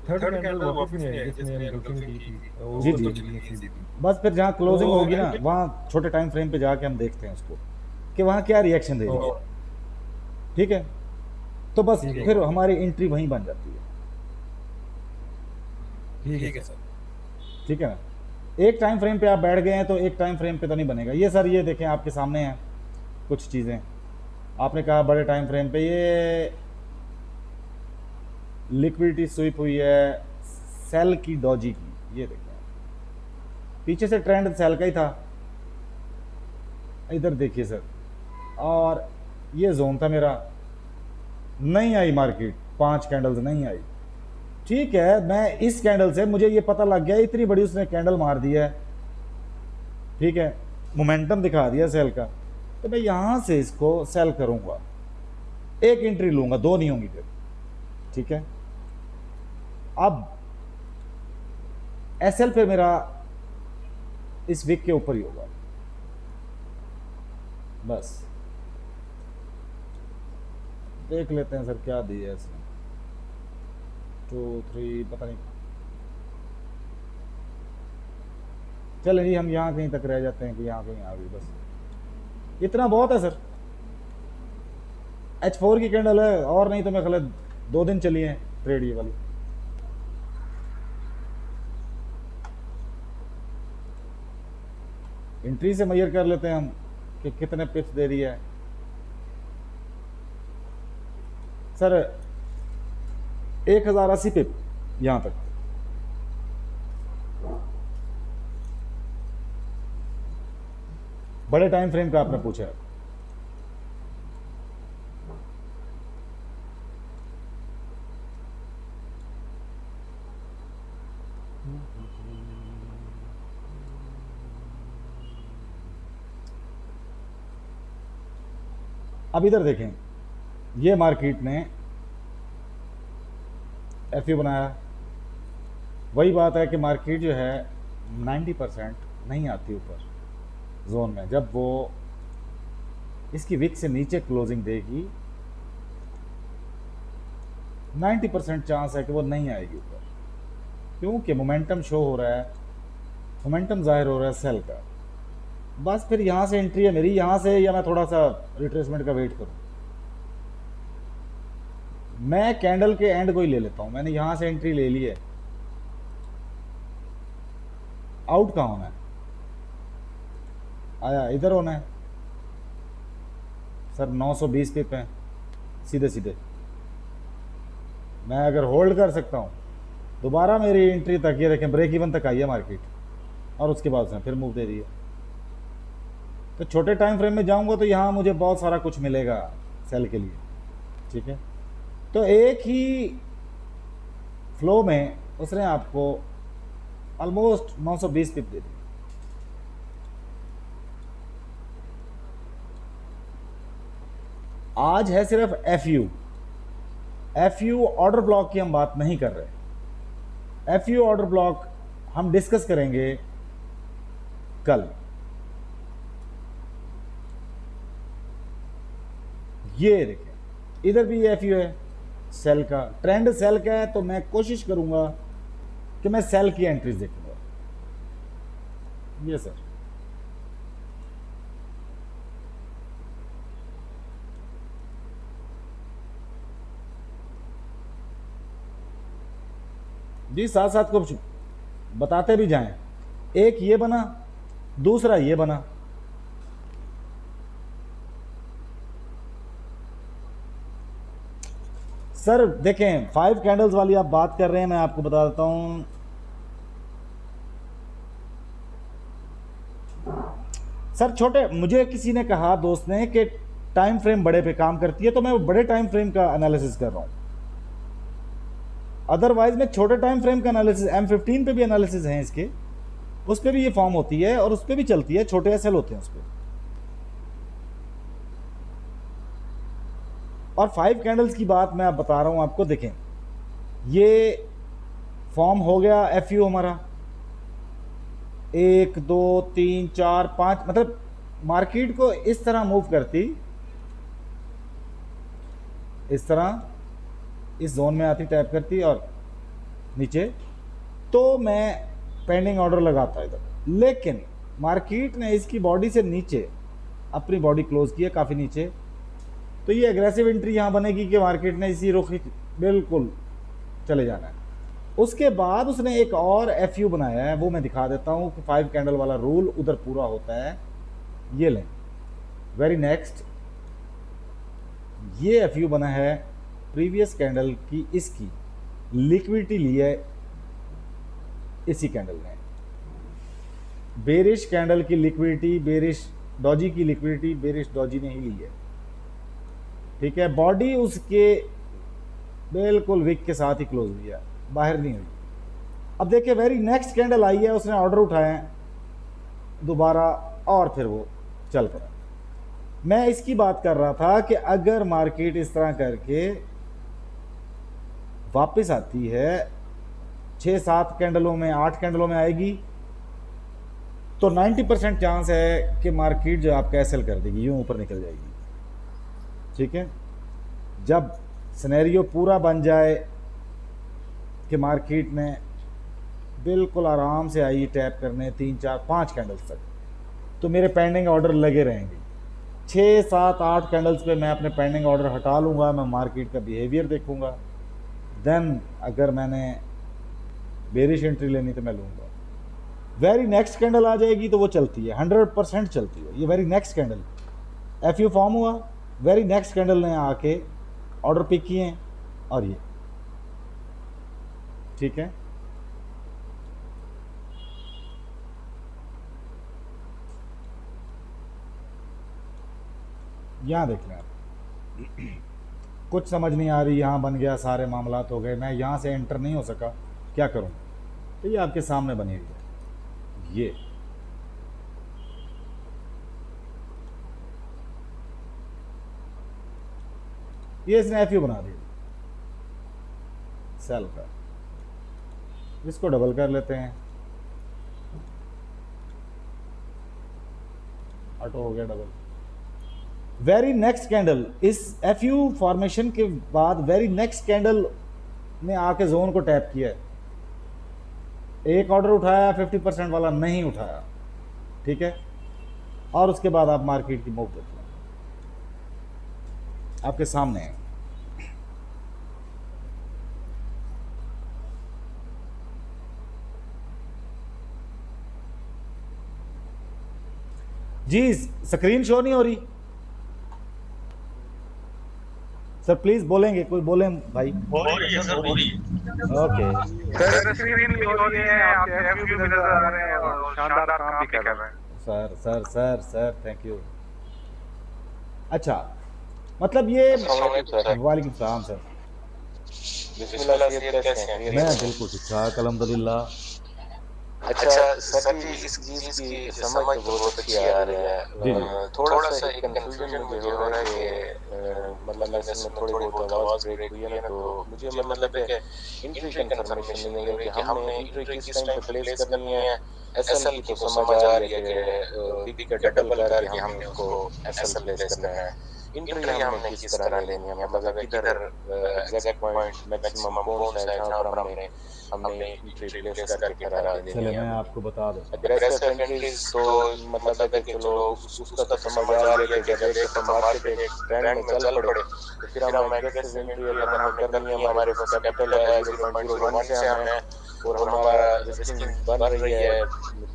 D: थर्ड कैंडल वापस नहीं आई जिसने हम गल्फिंग की थी,
A: जी जी, बस फिर जहाँ क्लोजिंग होगी ना, वहाँ छोटे टाइम फ्रेम पे जाके हम देखते हैं उसको कि वहाँ क्या रिएक्शन दे रही है, ठीक है। तो बस फिर हमारी एंट्री वहीं बन जाती है,
D: ठीक है सर,
A: ठीक है ना। एक टाइम फ्रेम पे आप बैठ गए हैं तो एक टाइम फ्रेम पे तो नहीं बनेगा ये सर। ये देखें आपके सामने हैं कुछ चीज़ें, आपने कहा बड़े टाइम फ्रेम पे ये लिक्विडिटी स्वीप हुई है सेल की, डॉजी की, ये देखें पीछे से ट्रेंड सेल का ही था, इधर देखिए सर, और ये जोन था मेरा, नहीं आई मार्केट, 5 कैंडल्स नहीं आई, ठीक है। मैं इस कैंडल से, मुझे ये पता लग गया इतनी बड़ी उसने कैंडल मार दी है, ठीक है, मोमेंटम दिखा दिया सेल का, तो मैं यहाँ से इसको सेल करूँगा, एक एंट्री लूँगा, 2 नहीं होंगी फिर, ठीक है, अब एसएल पे मेरा इस विक के ऊपर ही होगा बस। देख लेते हैं सर क्या दिया है इसने, 2 3 पता नहीं। चल जी हम यहाँ कहीं तक रह जाते हैं कि यहाँ कहीं आ गई, बस इतना बहुत है सर। H4 की कैंडल है, और नहीं तो मैं ख्याल 2 दिन चली है ट्रेड ये वाली। एंट्री से मेजर कर लेते हैं हम कि कितने पिप्स दे रही है सर। 1080 पिप यहां तक। बड़े टाइम फ्रेम का आपने पूछा है। अब इधर देखें, ये मार्केट ने एफयू बनाया। वही बात है कि मार्केट जो है 90% नहीं आती ऊपर जोन में। जब वो इसकी विक से नीचे क्लोजिंग देगी 90% चांस है कि वो नहीं आएगी ऊपर, क्योंकि मोमेंटम शो हो रहा है, मोमेंटम जाहिर हो रहा है सेल का। बस फिर यहाँ से एंट्री है मेरी, यहाँ से, या मैं थोड़ा सा रिट्रेसमेंट का वेट करूँ। मैं कैंडल के एंड को ही ले लेता हूँ। मैंने यहाँ से एंट्री ले ली है, आउट कहाँ होना है, आया इधर होना है सर। 920 पिप है सीधे सीधे। मैं अगर होल्ड कर सकता हूँ दोबारा मेरी एंट्री तक, ये देखें ब्रेक इवन तक आई है मार्केट, और उसके बाद उसने फिर मूव दे दी है। तो छोटे टाइम फ्रेम में जाऊंगा तो यहाँ मुझे बहुत सारा कुछ मिलेगा सेल के लिए, ठीक है। तो एक ही फ्लो में उसने आपको ऑलमोस्ट 920 पिप दे दी। आज है सिर्फ एफयू ऑर्डर ब्लॉक की हम बात नहीं कर रहे। एफयू ऑर्डर ब्लॉक हम डिस्कस करेंगे कल। ये देखें इधर भी एफयू है, सेल का ट्रेंड सेल का है, तो मैं कोशिश करूंगा कि मैं सेल की एंट्रीज देखूंगा। ये सर जी, साथ साथ कुछ बताते भी जाएं। एक ये बना, दूसरा ये बना। सर देखें 5 कैंडल्स वाली आप बात कर रहे हैं, मैं आपको बता देता हूं। सर छोटे, मुझे किसी ने कहा दोस्त ने कि टाइम फ्रेम बड़े पे काम करती है, तो मैं बड़े टाइम फ्रेम का एनालिसिस कर रहा हूं। अदरवाइज मैं छोटे टाइम फ्रेम का एनालिसिस, M15 पे भी एनालिसिस है इसके, उस पर भी ये फॉर्म होती है और उस पर भी चलती है, छोटे एसएल होते हैं उस पर। और 5 कैंडल्स की बात मैं आप बता रहा हूं आपको। देखें ये फॉर्म हो गया एफयू हमारा, 1 2 3 4 5, मतलब मार्केट को इस तरह मूव करती, इस तरह इस जोन में आती, टैप करती और नीचे, तो मैं पेंडिंग ऑर्डर लगाता इधर। लेकिन मार्केट ने इसकी बॉडी से नीचे अपनी बॉडी क्लोज की है, काफ़ी नीचे, तो ये एग्रेसिव एंट्री यहाँ बनेगी कि मार्केट ने इसी रुख बिल्कुल चले जाना है। उसके बाद उसने एक और एफयू बनाया है, वो मैं दिखा देता हूँ कि 5 कैंडल वाला रूल उधर पूरा होता है। ये लें, वेरी नेक्स्ट, ये एफयू बना है प्रीवियस कैंडल की, इसकी लिक्विडिटी ली है इसी कैंडल ने। बेरिश कैंडल की लिक्विडिटी, बेरिश डॉजी की लिक्विडिटी बेरिश डॉजी ने ही ली है, ठीक है। बॉडी उसके बिल्कुल विक के साथ ही क्लोज हुई है, बाहर नहीं हुई। अब देखिए वेरी नेक्स्ट कैंडल आई है, उसने ऑर्डर उठाए दोबारा और फिर वो चल पड़ा। मैं इसकी बात कर रहा था कि अगर मार्केट इस तरह करके वापस आती है 6-7 कैंडलों में, 8 कैंडलों में आएगी, तो 90% चांस है कि मार्केट जो आपका एसएल कर देगी, यूँ ऊपर निकल जाएगी। ठीक है, जब सिनेरियो पूरा बन जाए कि मार्केट ने बिल्कुल आराम से आई टैप करने 3, 4, 5 कैंडल्स तक, तो मेरे पेंडिंग ऑर्डर लगे रहेंगे। 6, 7, 8 कैंडल्स पे मैं अपने पेंडिंग ऑर्डर हटा लूँगा, मैं मार्केट का बिहेवियर देखूँगा, देन अगर मैंने बेरिश एंट्री लेनी तो मैं लूँगा। वेरी नेक्स्ट कैंडल आ जाएगी तो वो चलती है, 100% चलती है। ये very next candle F form हुआ, वेरी नेक्स्ट कैंडल ने आके ऑर्डर पिक किए हैं, और ये ठीक है। यहाँ देख लें आप, कुछ समझ नहीं आ रही, यहाँ बन गया, सारे मामलात हो गए, मैं यहाँ से एंटर नहीं हो सका, क्या करूँ? तो ये आपके सामने बनी हुई है, ये इसने एफ बना दिया सेल का। इसको डबल कर लेते हैं, ऑटो हो गया डबल। वेरी नेक्स्ट कैंडल, इस एफ फॉर्मेशन के बाद वेरी नेक्स्ट कैंडल ने आके जोन को टैप किया है। एक ऑर्डर उठाया, 50% वाला नहीं उठाया, ठीक है। और उसके बाद आप मार्केट की मूव देख लें, आपके सामने है। जी स्क्रीन शो नहीं हो रही सर, प्लीज बोलेंगे, कोई बोले भाई।
B: हो रही है सर, हो रही है।
A: ओके
E: सर स्क्रीन भी हो रही है, आपके एफयू भी नजर आ रहे हैं और शानदार काम भी कर रहे हैं।
A: Sir sir sir sir thank you. अच्छा, मतलब ये वालेकुम सलाम सर, मैं बिल्कुल ठीक ठाक अल्हम्दुलिल्लाह।
F: अच्छा सर जी, इस चीज की समझ तो बहुत अच्छी आ रही है। थोड़ा सा एक कंफ्यूजन मुझे हो रहा है कि मतलब इसमें थोड़ी बहुत आवाज ब्रेक हुई है ना, तो मुझे मतलब है कि एंट्री कंफर्मेशन नहीं है कि हमने एंट्री किस टाइम पे प्लेस करनी है। एसएल की तो समझ आ रही है कि बिग का डबल करके हमने उसको एसएल प्लेस करना है। एंट्री हमने किस तरह लेनी है, मतलब किधर एग्जैक्ट पॉइंट मैक्सिमम कौन सा है जहां पर हमने एंट्री प्लेस करके करा देनी है।
A: चले मैं आपको बता दूं,
F: अग्रेसिव एंट्रीज तो मतलब है कि चलो उसका तो समझ आ रही है कि जब एक तो मार्केट एक ट्रेंड में चल पड़े तो फिर हम एग्रेसिव एंट्री अगर हमें करनी है, हमारे पास कैपिटल है 0.01 से हमें और हमारा रिस्किंग बन रही है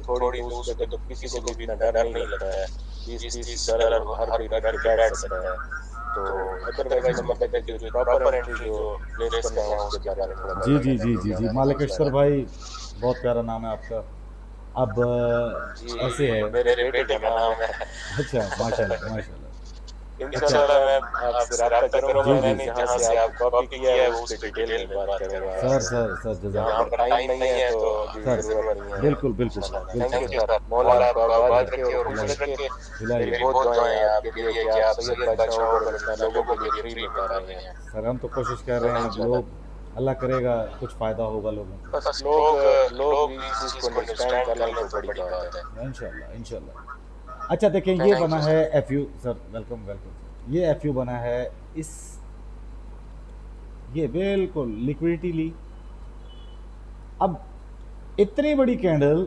F: थोड़ी दूर पे, तो किसी को भी इतना डर नहीं लगता है। 20-30 डॉलर हर कोई रख के बैठ सकता है। तो अदरवाइज मतलब है कि जो प्रॉपर एंट्री जो प्लेस करना है उसके बारे में थोड़ा
A: जी जी जी जी जी मालिक अशतर भाई, बहुत प्यारा नाम है आपका। अब ऐसे है,
F: मेरे बेटे का नाम है।
A: अच्छा माशाल्लाह माशाल्लाह।
F: इंशाल्लाह मैं आपसे राब्ता करूंगा, मैंने जहां से आप कॉपी किया है उस पे डिटेल में बात करूंगा।
A: सर सर सर
F: यहाँ
A: जज़ाक
F: पर टाइम नहीं है तो
A: सर,
F: जरूरत नहीं है।
A: बिल्कुल बिल्कुल
F: थैंक
A: बिल्कुल
F: यू सर, मौला आपको आबाद रखे और खुश रखे।
A: हिलाइए।
F: मेरी बहुत दुआएं हैं आपके लिए कि आप सैयद बादशाह और बलस्तान लोगों के लिए फ्री में कर रहे हैं।
A: सर हम तो कोशिश कर रहे हैं, अब लोग अल्लाह करेगा कुछ फ़ायदा होगा लोगों को,
F: बस लोग भी इस चीज को अंडरस्टैंड कर लें तो बड़ी बात है।
A: इंशाल्लाह इंशाल्लाह। अच्छा देखें, ये बना है F you sir, welcome welcome. ये एफ यू बना है इस, ये बिल्कुल लिक्विडिटी ली। अब इतनी बड़ी कैंडल,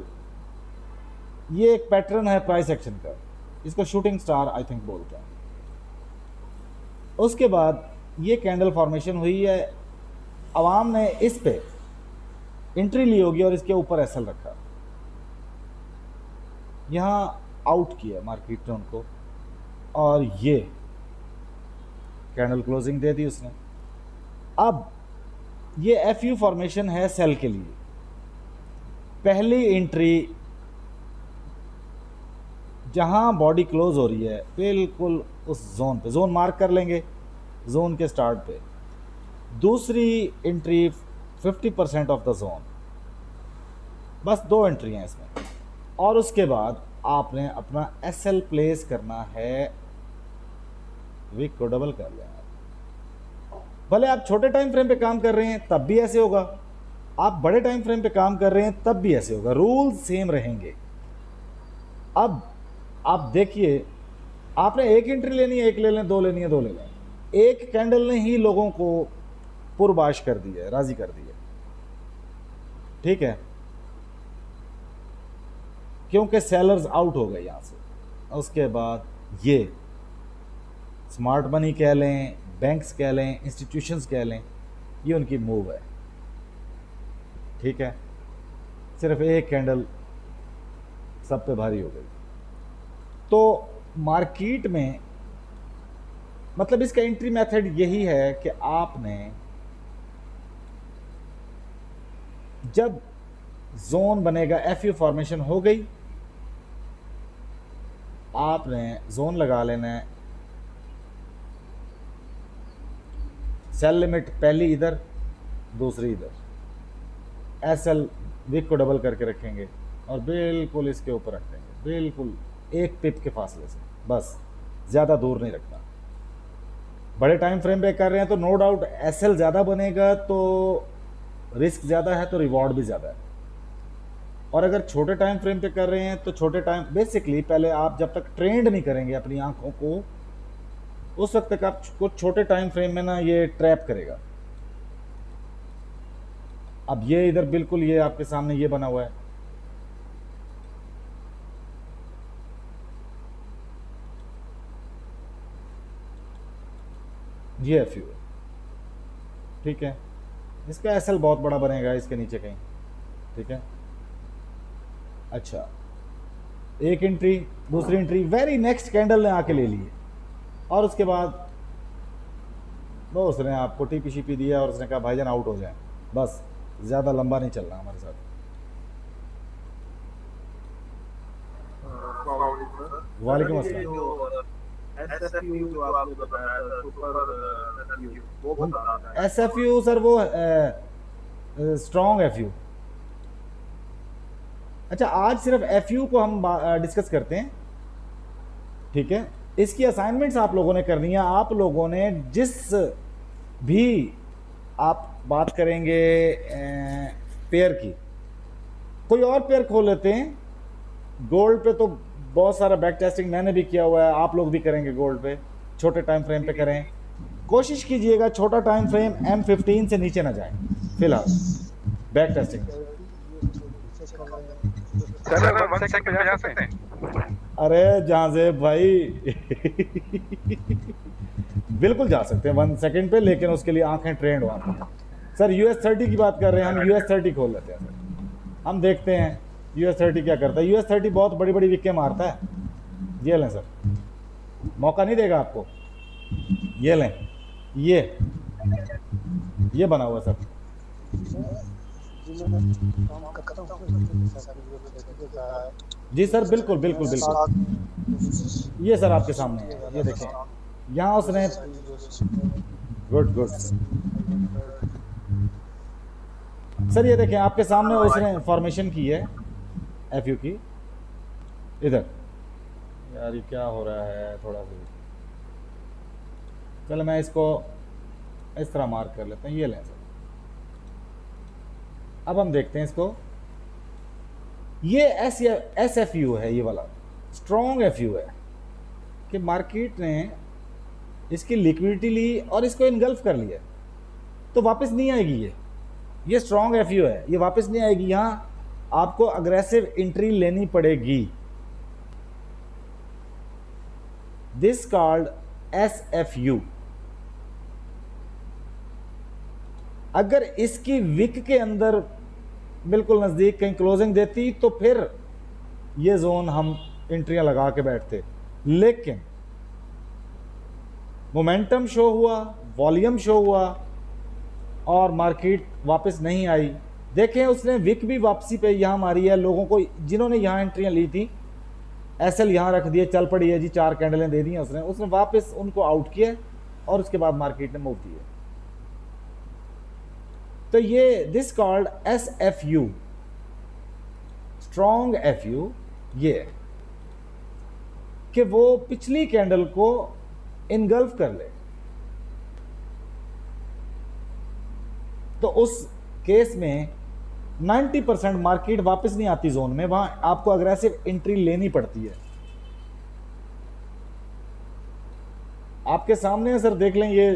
A: ये एक पैटर्न है प्राइस एक्शन का, इसको शूटिंग स्टार आई थिंक बोलते हैं। उसके बाद ये कैंडल फॉर्मेशन हुई है, अवाम ने इस पे एंट्री ली होगी और इसके ऊपर एसएल रखा, यहाँ आउट किया मार्केट ने उनको, और ये कैंडल क्लोजिंग दे दी उसने। अब ये एफ यू फॉर्मेशन है सेल के लिए। पहली एंट्री जहां बॉडी क्लोज हो रही है बिल्कुल उस जोन पे, जोन मार्क कर लेंगे जोन के स्टार्ट पे। दूसरी एंट्री 50% ऑफ द जोन, बस 2 एंट्री हैं इसमें। और उसके बाद आपने अपना एसएल प्लेस करना है, विक को डबल कर लेना, भले आप छोटे टाइम फ्रेम पे काम कर रहे हैं तब भी ऐसे होगा, आप बड़े टाइम फ्रेम पे काम कर रहे हैं तब भी ऐसे होगा, रूल्स सेम रहेंगे। अब आप देखिए, आपने एक एंट्री लेनी है, एक ले लें, दो लेनी है, दो ले लें, एक कैंडल ने ही लोगों को पुरबाश कर दी है, राजी कर दी है, ठीक है, क्योंकि सेलर्स आउट हो गए यहां से। उसके बाद ये स्मार्ट मनी कह लें, बैंक्स कह लें, इंस्टीट्यूशंस कह लें, ये उनकी मूव है, ठीक है। सिर्फ एक कैंडल सब पे भारी हो गई। तो मार्केट में मतलब इसका एंट्री मेथड यही है कि आपने जब जोन बनेगा, एफयू फॉर्मेशन हो गई, आपने जोन लगा लेना है। सेल लिमिट पहली इधर, दूसरी इधर, एसएल विक को डबल करके रखेंगे और बिल्कुल इसके ऊपर रख देंगे, बिल्कुल एक पिप के फासले से, बस ज़्यादा दूर नहीं रखना। बड़े टाइम फ्रेम पे कर रहे हैं तो नो डाउट एसएल ज़्यादा बनेगा, तो रिस्क ज़्यादा है तो रिवॉर्ड भी ज़्यादा है। और अगर छोटे टाइम फ्रेम पे कर रहे हैं तो छोटे टाइम, बेसिकली पहले आप जब तक ट्रेंड नहीं करेंगे अपनी आंखों को, उस वक्त तक आपको छोटे टाइम फ्रेम में ना ये ट्रैप करेगा। अब ये इधर बिल्कुल ये आपके सामने ये बना हुआ है, ये एफयू है, ठीक है। इसका एसएल बहुत बड़ा बनेगा इसके नीचे कहीं, ठीक है। अच्छा, एक एंट्री, दूसरी एंट्री, वेरी नेक्स्ट कैंडल ने आके ले लिए और उसके बाद वो उसने आपको टीपी शीपी दिया और उसने कहा भाईजान आउट हो जाए, बस ज़्यादा लंबा नहीं चल रहा हमारे साथ। वालेकुम अस्सलाम। एसएफयू सर वो स्ट्रॉन्ग एफयू। अच्छा, आज सिर्फ एफयू को हम डिस्कस करते हैं, ठीक है। इसकी असाइनमेंट्स आप लोगों ने करनी है। आप लोगों ने जिस भी आप बात करेंगे पेयर की, कोई और पेयर खोल लेते हैं। गोल्ड पे तो बहुत सारा बैक टेस्टिंग मैंने भी किया हुआ है, आप लोग भी करेंगे गोल्ड पे, छोटे टाइम फ्रेम पे करें। कोशिश कीजिएगा छोटा टाइम फ्रेम M15 से नीचे ना जाए फिलहाल बैक टेस्टिंग।
E: सर 1 सेकंड पे जा सकते हैं?
A: अरे जहाँ से भाई बिल्कुल जा सकते हैं 1 सेकंड पे, लेकिन उसके लिए आंखें ट्रेंड होती हैं। सर US30 की बात कर रहे हैं हम, US30 खोल लेते हैं सर, हम देखते हैं US30 क्या करता है। US30 बहुत बड़ी बड़ी विकेट मारता है। ये लें सर, मौका नहीं देगा आपको, ये लें, ये बना हुआ सर, जी सर, बिल्कुल बिल्कुल बिल्कुल, ये सर आपके सामने है, ये देखें यहाँ उसने, गुड गुड सर, ये देखें आपके सामने उसने फॉर्मेशन की है एफयू की। इधर यार ये क्या हो रहा है, थोड़ा सा चलो मैं इसको इस तरह मार्क कर लेते हैं, ये लें सर। अब हम देखते हैं इसको, ये SFU है, ये वाला स्ट्रॉन्ग एफयू है कि मार्केट ने इसकी लिक्विडिटी ली और इसको इनगल्फ कर लिया, तो वापस नहीं आएगी। ये स्ट्रॉन्ग एफयू है, ये वापस नहीं आएगी। यहाँ आपको अग्रेसिव एंट्री लेनी पड़ेगी। This called SFU। अगर इसकी विक के अंदर बिल्कुल नज़दीक कहीं क्लोजिंग देती तो फिर ये जोन हम एंट्रियां लगा के बैठते, लेकिन मोमेंटम शो हुआ, वॉल्यूम शो हुआ और मार्केट वापस नहीं आई। देखें उसने विक भी वापसी पे यहाँ मारी है। लोगों को जिन्होंने यहाँ एंट्रियां ली थी, एसएल यहाँ रख दिए, चल पड़ी है जी, 4 कैंडलें दे दी हैं उसने वापस उनको आउट किया और उसके बाद मार्केट ने मूव दी है। तो ये this called SFU, strong FU, ये कि वो पिछली कैंडल को इनगल्फ कर ले। तो उस केस में 90% मार्केट वापस नहीं आती जोन में, वहां आपको अग्रेसिव एंट्री लेनी पड़ती है। आपके सामने है सर, देख लें, ये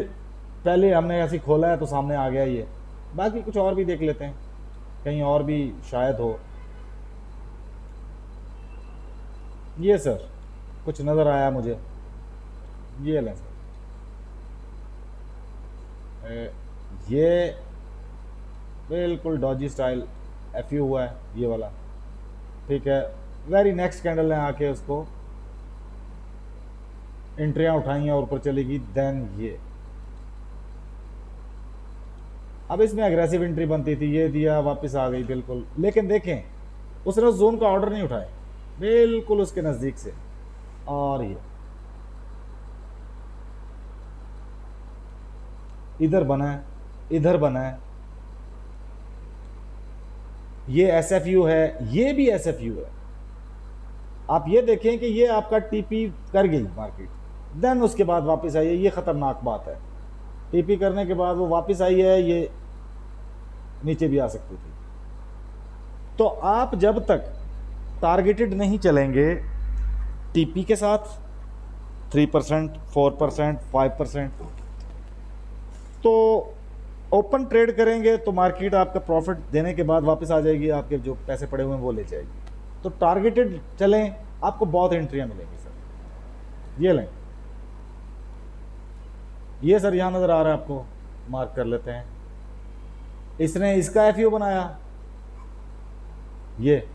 A: पहले हमने ऐसे खोला है तो सामने आ गया ये। बाकी कुछ और भी देख लेते हैं, कहीं और भी शायद हो। ये सर कुछ नज़र आया मुझे, ये लें सर, ये बिल्कुल डॉजी स्टाइल एफ हुआ है ये वाला, ठीक है। वेरी नेक्स्ट कैंडल ने आके उसको एंट्रियां उठाई हैं और ऊपर चलेगी, देन ये अब इसमें एग्रेसिव एंट्री बनती थी, ये दिया वापस आ गई बिल्कुल। लेकिन देखें उसने उस जोन का ऑर्डर नहीं उठाया, बिल्कुल उसके नज़दीक से। और ये इधर बना है, इधर बना है, ये SFU है, ये भी SFU है। आप ये देखें कि ये आपका TP कर गई मार्केट, देन उसके बाद वापस आई है। ये ख़तरनाक बात है, TP करने के बाद वो वापस आई है, ये नीचे भी आ सकती थी। तो आप जब तक टारगेटेड नहीं चलेंगे TP के साथ 3%, 4%, 5%, तो ओपन ट्रेड करेंगे तो मार्केट आपका प्रॉफिट देने के बाद वापस आ जाएगी, आपके जो पैसे पड़े हुए हैं वो ले जाएगी। तो टारगेटेड चलें, आपको बहुत एंट्रियां मिलेंगी सर। ये लें, ये सर यहाँ नज़र आ रहा है आपको, मार्क कर लेते हैं। इसने इसका FU बनाया ये,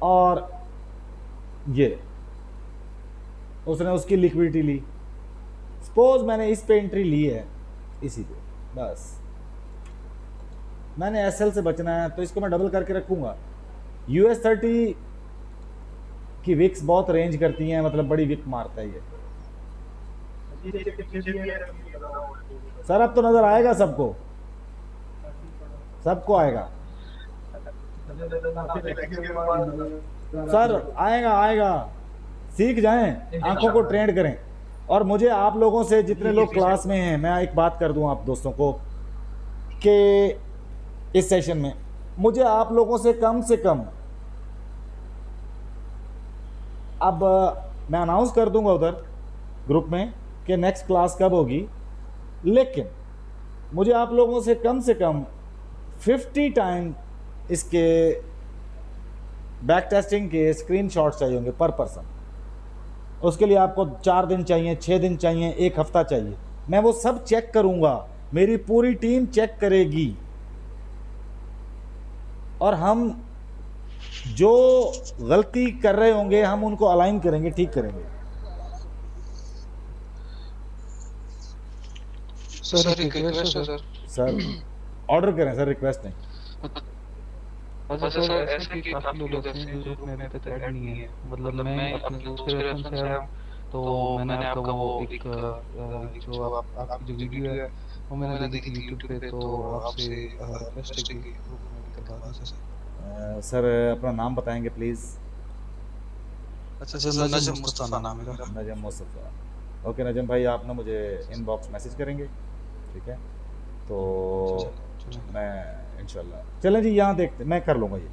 A: और ये उसने उसकी लिक्विडिटी ली। सपोज मैंने इस पे एंट्री ली है, इसी पे, बस मैंने SL से बचना है तो इसको मैं डबल करके रखूंगा। US30 की विक्स बहुत रेंज करती हैं, मतलब बड़ी विक मारता है ये। सर अब तो नजर आएगा सबको, सबको आएगा सर, आएगा आएगा। सीख जाएं, आंखों को ट्रेंड करें। और मुझे आप लोगों से, जितने लोग क्लास में हैं, मैं एक बात कर दूं आप दोस्तों को कि इस सेशन में मुझे आप लोगों से कम अब मैं अनाउंस कर दूंगा उधर ग्रुप में कि नेक्स्ट क्लास कब होगी, लेकिन मुझे आप लोगों से कम 50 टाइम इसके बैक टेस्टिंग के स्क्रीनशॉट्स चाहिए होंगे पर पर्सन। उसके लिए आपको 4 दिन चाहिए, 6 दिन चाहिए, 1 हफ्ता चाहिए। मैं वो सब चेक करूंगा, मेरी पूरी टीम चेक करेगी, और हम जो गलती कर रहे होंगे हम उनको अलाइन करेंगे, ठीक करेंगे। सर ऑर्डर करें सर, रिक्वेस्ट नहीं।
G: अच्छा सर, ऐसे कि काफी लोग ऐसे हैं जो मैं अभी तक ऐड नहीं है, मतलब मैं अपने दोस्त के रेफरेंस से आया हूं, तो मैंने आपका वो एक जो आपकी जो वीडियो है वो मैंने देखी थी YouTube पे, तो आपसे रिक्वेस्ट है कि ग्रुप में भी करवा दें सर।
A: सर अपना नाम बताएंगे प्लीज़।
G: अच्छा सर, नजम मुस्तफा नाम है मेरा।
A: नजम मुस्तफा, ओके नजम भाई, आप ना मुझे इनबॉक्स मैसेज करेंगे, ठीक है? तो मैं इंशाल्लाह, चलें जी, यहाँ देखते, मैं कर लूँगा ये।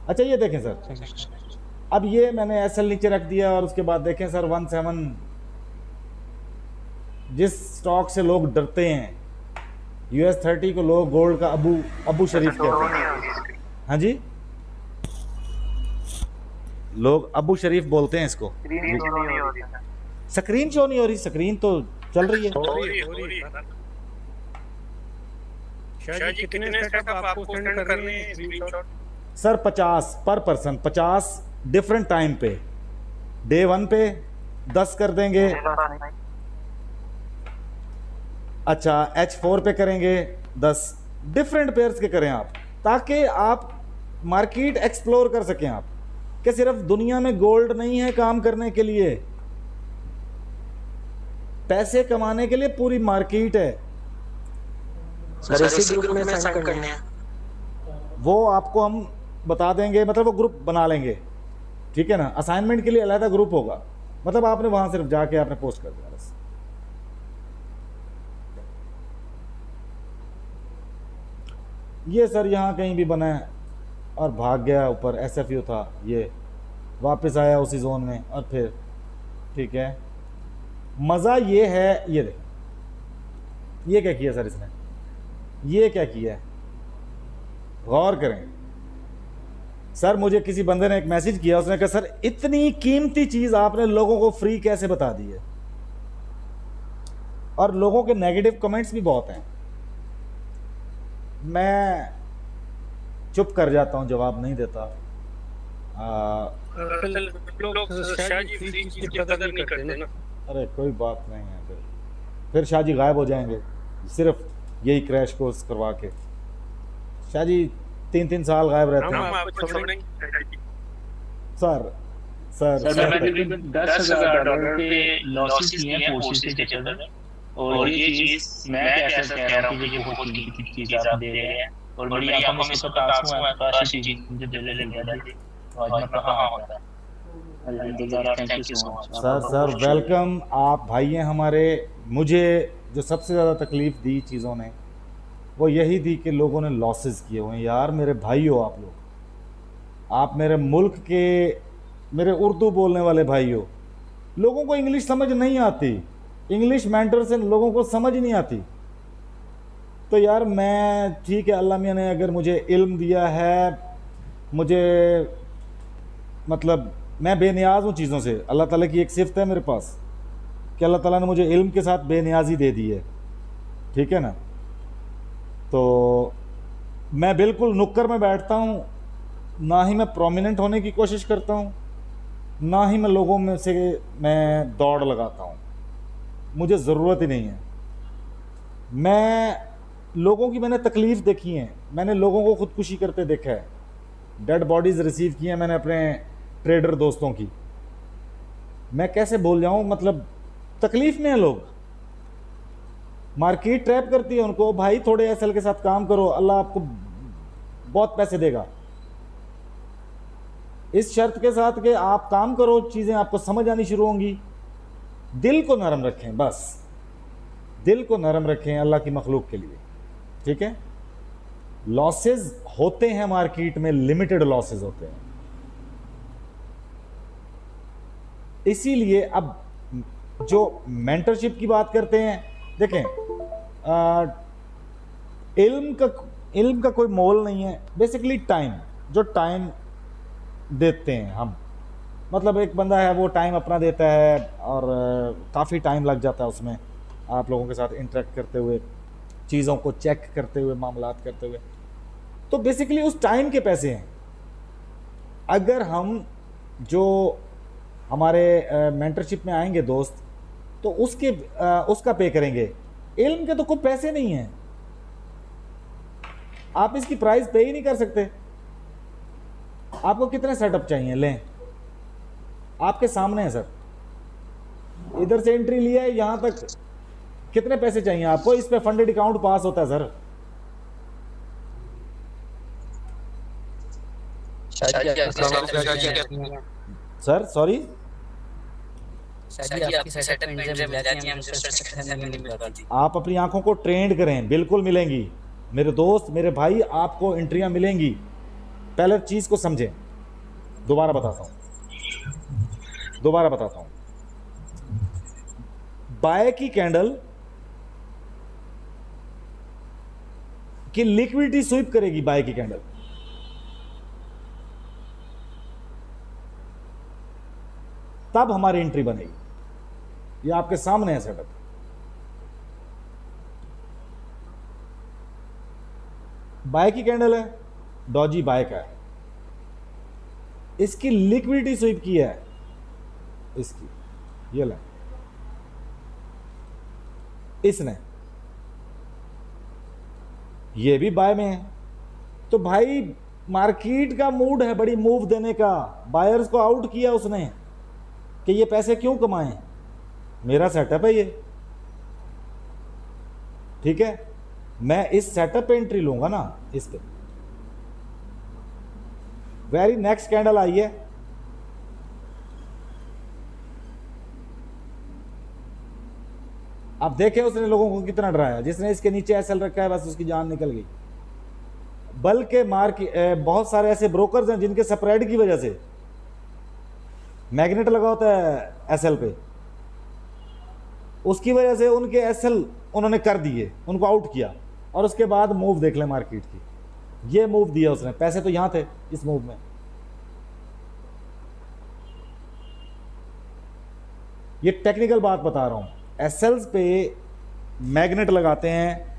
A: अच्छा ये देखें सर, अब ये मैंने SL नीचे रख दिया, और उसके बाद देखें सर 17, जिस स्टॉक से लोग डरते हैं, US30 को लोग गोल्ड का अबू शरीफ कहते हैं। हाँ जी, लोग अबू शरीफ बोलते हैं इसको। स्क्रीन शो नहीं हो रही, स्क्रीन तो चल रही है।
B: शायद कितने सेटअप आपको सेंड करने हैं स्क्रीनशॉट?
A: सर 50 पर पर्सन, 50 डिफरेंट टाइम पे। डे 1 पे 10 कर देंगे, अच्छा H4 पे करेंगे 10, डिफरेंट पेयर्स के करें आप, ताकि आप मार्केट एक्सप्लोर कर सकें। आप कि सिर्फ दुनिया में गोल्ड नहीं है काम करने के लिए, पैसे कमाने के लिए पूरी मार्केट है।
F: सर इसी ग्रुप में सेंड करने हैं,
A: वो आपको हम बता देंगे, मतलब वो ग्रुप बना लेंगे, ठीक है ना? असाइनमेंट के लिए अलग ग्रुप होगा, मतलब आपने वहां सिर्फ जाके आपने पोस्ट कर दिया बस। ये सर यहाँ कहीं भी बना है और भाग गया ऊपर, SFU था, ये वापस आया उसी जोन में और फिर ठीक है। मज़ा ये है, ये देख, ये क्या किया सर इसने, ये क्या किया है, गौर करें सर। मुझे किसी बंदे ने एक मैसेज किया, उसने कहा सर इतनी कीमती चीज़ आपने लोगों को फ्री कैसे बता दी है। और लोगों के नेगेटिव कमेंट्स भी बहुत हैं, मैं चुप कर जाता हूं, जवाब नहीं देता।
B: लोग शाहजी फ्री चीज की कदर नहीं करते ना।
A: अरे कोई बात नहीं है, फिर शाहजी गायब हो जाएंगे सिर्फ यही क्रैश कोर्स करवा के। शाहजी 3-3 साल गायब रहते
B: हम
A: हैं
B: आपको छोड़ेंगे
A: सर। सर
H: मैंने तकरीबन $10,000 के लॉसेस किए हैं फोर्सेस के चक्कर में, और ये चीज मैं कैसे कह रहा हूँ कि ये बहुत कीमती चीज आप दे रहे हैं, और मेरी आंखों में इसका आंसू है, काश ये चीज मुझे दिल लग गया था, तो आज मैं कहाँ होता। अल्हम्दुलिल्लाह, thank you so much
A: sir welcome. आप भाई हैं हमारे। मुझे जो सबसे ज़्यादा तकलीफ़ दी चीज़ों ने वो यही थी कि लोगों ने लॉसेस किए हुए हैं। यार मेरे भाई हो आप लोग, आप मेरे मुल्क के, मेरे उर्दू बोलने वाले भाई हो। लोगों को इंग्लिश समझ नहीं आती, इंग्लिश मेंटर से लोगों को समझ नहीं आती। तो यार मैं, ठीक है, अल्लाह मियाँ ने अगर मुझे इल्म दिया है, मुझे मतलब मैं बेनियाज हूँ चीज़ों से। अल्लाह ताला की एक सिफ़त है मेरे पास कि अल्लाह ताला ने मुझे इल्म के साथ बेनियाजी दे दी है, ठीक है ना। तो मैं बिल्कुल नुक्कर में बैठता हूँ, ना ही मैं प्रोमिनेंट होने की कोशिश करता हूँ, ना ही मैं लोगों में से मैं दौड़ लगाता हूँ, मुझे ज़रूरत ही नहीं है। मैं लोगों की, मैंने तकलीफ़ देखी है, मैंने लोगों को ख़ुदकुशी करते देखा है, डेड बॉडीज़ रिसीव की हैं मैंने अपने ट्रेडर दोस्तों की। मैं कैसे बोल जाऊँ, मतलब तकलीफ़ में है लोग, मार्केट ट्रैप करती है उनको, भाई थोड़े SL के साथ काम करो, अल्लाह आपको बहुत पैसे देगा, इस शर्त के साथ कि आप काम करो, चीज़ें आपको समझ आनी शुरू होंगी। दिल को नरम रखें, बस दिल को नरम रखें अल्लाह की मखलूक के लिए, ठीक है। लॉसेस होते हैं मार्केट में, लिमिटेड लॉसेस होते हैं। इसीलिए अब जो मेंटरशिप की बात करते हैं, देखें इल्म का कोई मोल नहीं है। बेसिकली टाइम, जो टाइम देते हैं हम, मतलब एक बंदा है वो टाइम अपना देता है और काफ़ी टाइम लग जाता है उसमें, आप लोगों के साथ इंटरेक्ट करते हुए, चीज़ों को चेक करते हुए, मामलात करते हुए, तो बेसिकली उस टाइम के पैसे हैं। अगर हम जो हमारे मेंटरशिप में आएंगे दोस्त, तो उसका पे करेंगे। इल्म के तो कोई पैसे नहीं हैं, आप इसकी प्राइस पे ही नहीं कर सकते। आपको कितने सेटअप चाहिए, लें, आपके सामने है सर, इधर से एंट्री लिया है यहाँ तक, कितने पैसे चाहिए आपको, इस पे फंडेड अकाउंट पास होता है सर। सर सॉरी, आप अपनी आंखों को ट्रेंड करें, बिल्कुल मिलेंगी मेरे दोस्त, मेरे भाई, आपको एंट्रियां मिलेंगी। पहले चीज़ को समझें, दोबारा बताता हूं, बाय की कैंडल की लिक्विडिटी स्वीप करेगी, बाय की कैंडल, तब हमारी एंट्री बनेगी। ये आपके सामने है सेटअप। बाय की कैंडल है, डॉजी बाय का है, इसकी लिक्विडिटी स्वीप की है, इसकी ये ले, इसने, ये भी बाय में है। तो भाई मार्केट का मूड है बड़ी मूव देने का, बायर्स को आउट किया उसने कि ये पैसे क्यों कमाएं, मेरा सेटअप है ये, ठीक है। मैं इस सेटअप पे एंट्री लूंगा ना, इस पे। वेरी नेक्स्ट कैंडल आई है, अब देखे उसने लोगों को कितना डराया, जिसने इसके नीचे SL रखा है बस उसकी जान निकल गई। बल्कि बहुत सारे ऐसे ब्रोकर्स हैं जिनके स्प्रेड की वजह से मैग्नेट लगा होता है एसएल पे, उसकी वजह से उनके एसएल उन्होंने कर दिए, उनको आउट किया, और उसके बाद मूव देख लें मार्केट की, ये मूव दिया उसने, पैसे तो यहां थे इस मूव में। ये टेक्निकल बात बता रहा हूं, एसएल्स पे मैग्नेट लगाते हैं,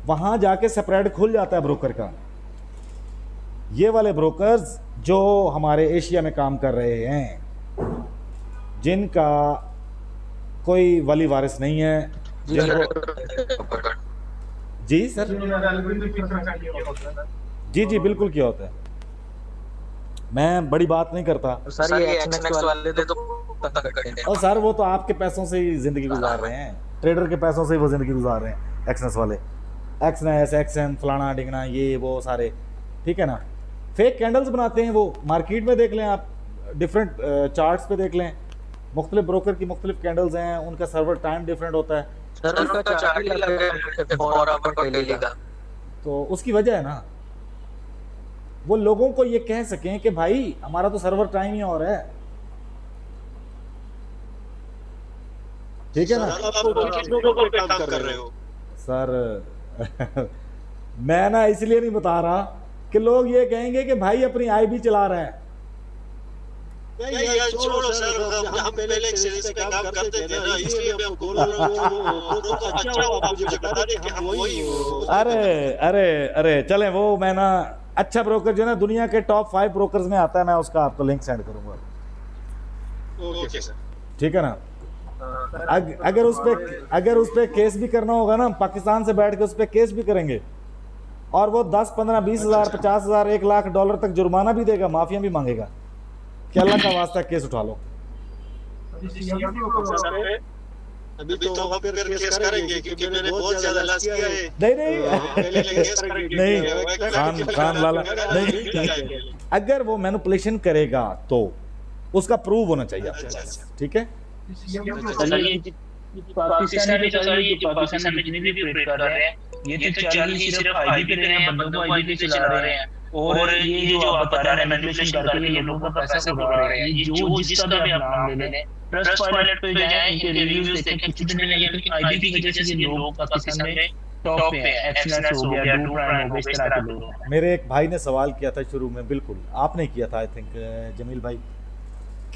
A: वहां जाके स्प्रेड खुल जाता है ब्रोकर का। ये वाले ब्रोकर्स जो हमारे एशिया में काम कर रहे हैं, जिनका कोई वली वारिस नहीं है, जी सर, जी जी बिल्कुल किया होता है, मैं बड़ी बात नहीं करता।
F: सर ये एक्सनेक्स वाले तो पता करते हैं।
A: और सर वो तो आपके पैसों से ही जिंदगी गुजार रहे हैं, ट्रेडर के पैसों से ही वो जिंदगी गुजार रहे हैं एक्सनेस वाले, एक्सनेस एक्सन फलाना डिंगना ये वो सारे, ठीक है ना। फेक कैंडल्स बनाते हैं वो, मार्केट में देख लें आप, डिफरेंट चार्ट्स पे देख लें, मुख्तलिफ ब्रोकर की मुख्तलिफ कैंडल्स हैं, उनका सर्वर टाइम डिफरेंट होता है,
F: सर उनका चार्ट ही लगा है 4 आवर और डेली का,
A: तो उसकी वजह है ना, वो लोगों को ये कह सकें कि भाई हमारा तो सर्वर टाइम ही और है, ठीक है ना।
B: काम कर रहे हो
A: सर मैं ना इसलिए नहीं बता रहा कि लोग ये कहेंगे कि भाई अपनी आईबी चला रहा है।
B: नहीं यार छोड़ो सर, हम पहले एक सीरीज पे काम करते थे ना, इसलिए मैं बोल रहा हूं तो अच्छा हुआ आप मुझे बता दें कि हम वही हो।
A: अरे चलें, वो मैं ना अच्छा ब्रोकर जो है ना दुनिया के टॉप 5 ब्रोकर्स में आता है, मैं उसका आपको लिंक सेंड करूंगा,
B: ओके सर,
A: ठीक है ना। अगर उस पे केस भी करना होगा ना, पाकिस्तान से बैठ के उस पे केस भी करेंगे, और वो 10, 15, 20 हज़ार, 50 हज़ार, $1 लाख तक जुर्माना भी देगा, माफिया भी मांगेगा कि अल्लाह का वास्ता केस उठा लो।
B: अभी तो हम फिर केस करेंगे क्योंकि मैंने बहुत ज्यादा लॉस किया है।
A: नहीं खान लाला नहीं, अगर वो मैनिपुलेशन करेगा तो उसका प्रूव होना चाहिए आपके पास, ठीक है।
H: पाकिस्तान में जितने भी ऑपरेट कर रहे हैं ये तो चल ही सिर्फ आईबी पे रहे हैं, बंदों को आईबी पे चला रहे हैं, और ये जो आप बता रहे हैं मैनिपुलेशन करके ये लोगों का पैसा उड़ा रहे हैं, ये जो जिसका भी आप नाम ले लें, ट्रस्टपाइलट पे जाएं, इनके रिव्यूज देखें, कुछ दिन में ये आईबी की वजह से ये लोग पाकिस्तान में टॉप पे हैं, एक्सनेस हो गया, डू प्राइम हो गया, इस तरह के लोग हैं।
A: मेरे एक भाई ने सवाल किया था शुरू में, बिल्कुल आपने किया था आई थिंक जमील भाई,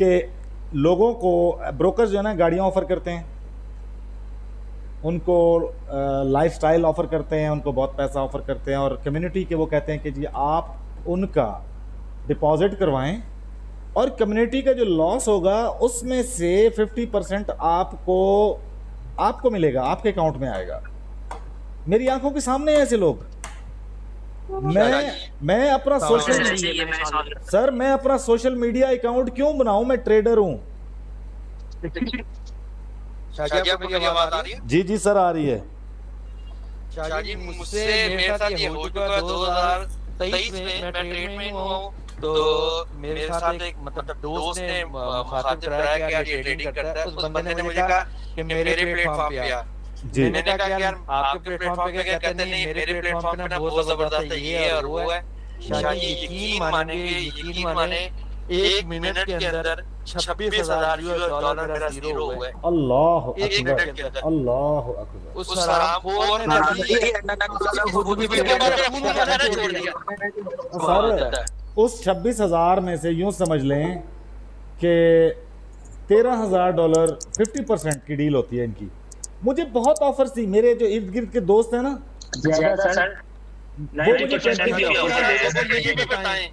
A: कि लोगों को ब्रोकर्स जो है ना गाड़ियाँ ऑफर करते हैं, उनको लाइफस्टाइल ऑफ़र करते हैं, उनको बहुत पैसा ऑफ़र करते हैं, और कम्युनिटी के वो कहते हैं कि जी आप उनका डिपॉजिट करवाएं और कम्युनिटी का जो लॉस होगा उसमें से 50% आपको मिलेगा, आपके अकाउंट में आएगा। मेरी आंखों के सामने हैं ऐसे लोग। मैं अपना सोशल मीडिया अकाउंट क्यों बनाऊं? मैं ट्रेडर हूं। जी जी सर आ रही है।
I: मुझसे मेरे साथ ये हो चुका 2023 में, मैं ट्रेड में हूँ, तो मेरे साथ एक मतलब दोस्त ने मुखातिब कराया कि यार ये ट्रेडिंग करता है। उस बंदे ने मुझे कहा कि मेरे प्लेटफॉर्म पे आ। मैंने कहा कि यार आपके प्लेटफॉर्म पे क्या कहते नहीं, मेरे प्लेटफॉर्म पे ना बहुत जबरदस्त है, ये और वो है। शायद यकीन माने 1 मिनट के अंदर 26,000 $US मेरा जीरो हुआ है।
A: अल्लाह
I: एक मिनट के अंदर।
A: अल्लाह अकबर।
I: उस हरामखोर ने छोड़ दिया।
A: सर उस 26,000 में से यूं समझ लें कि $13,000 50% की डील होती है इनकी। मुझे बहुत ऑफर्स थी, मेरे जो इर्द गिर्द के दोस्त हैं ना, वो मुझे
I: बताएं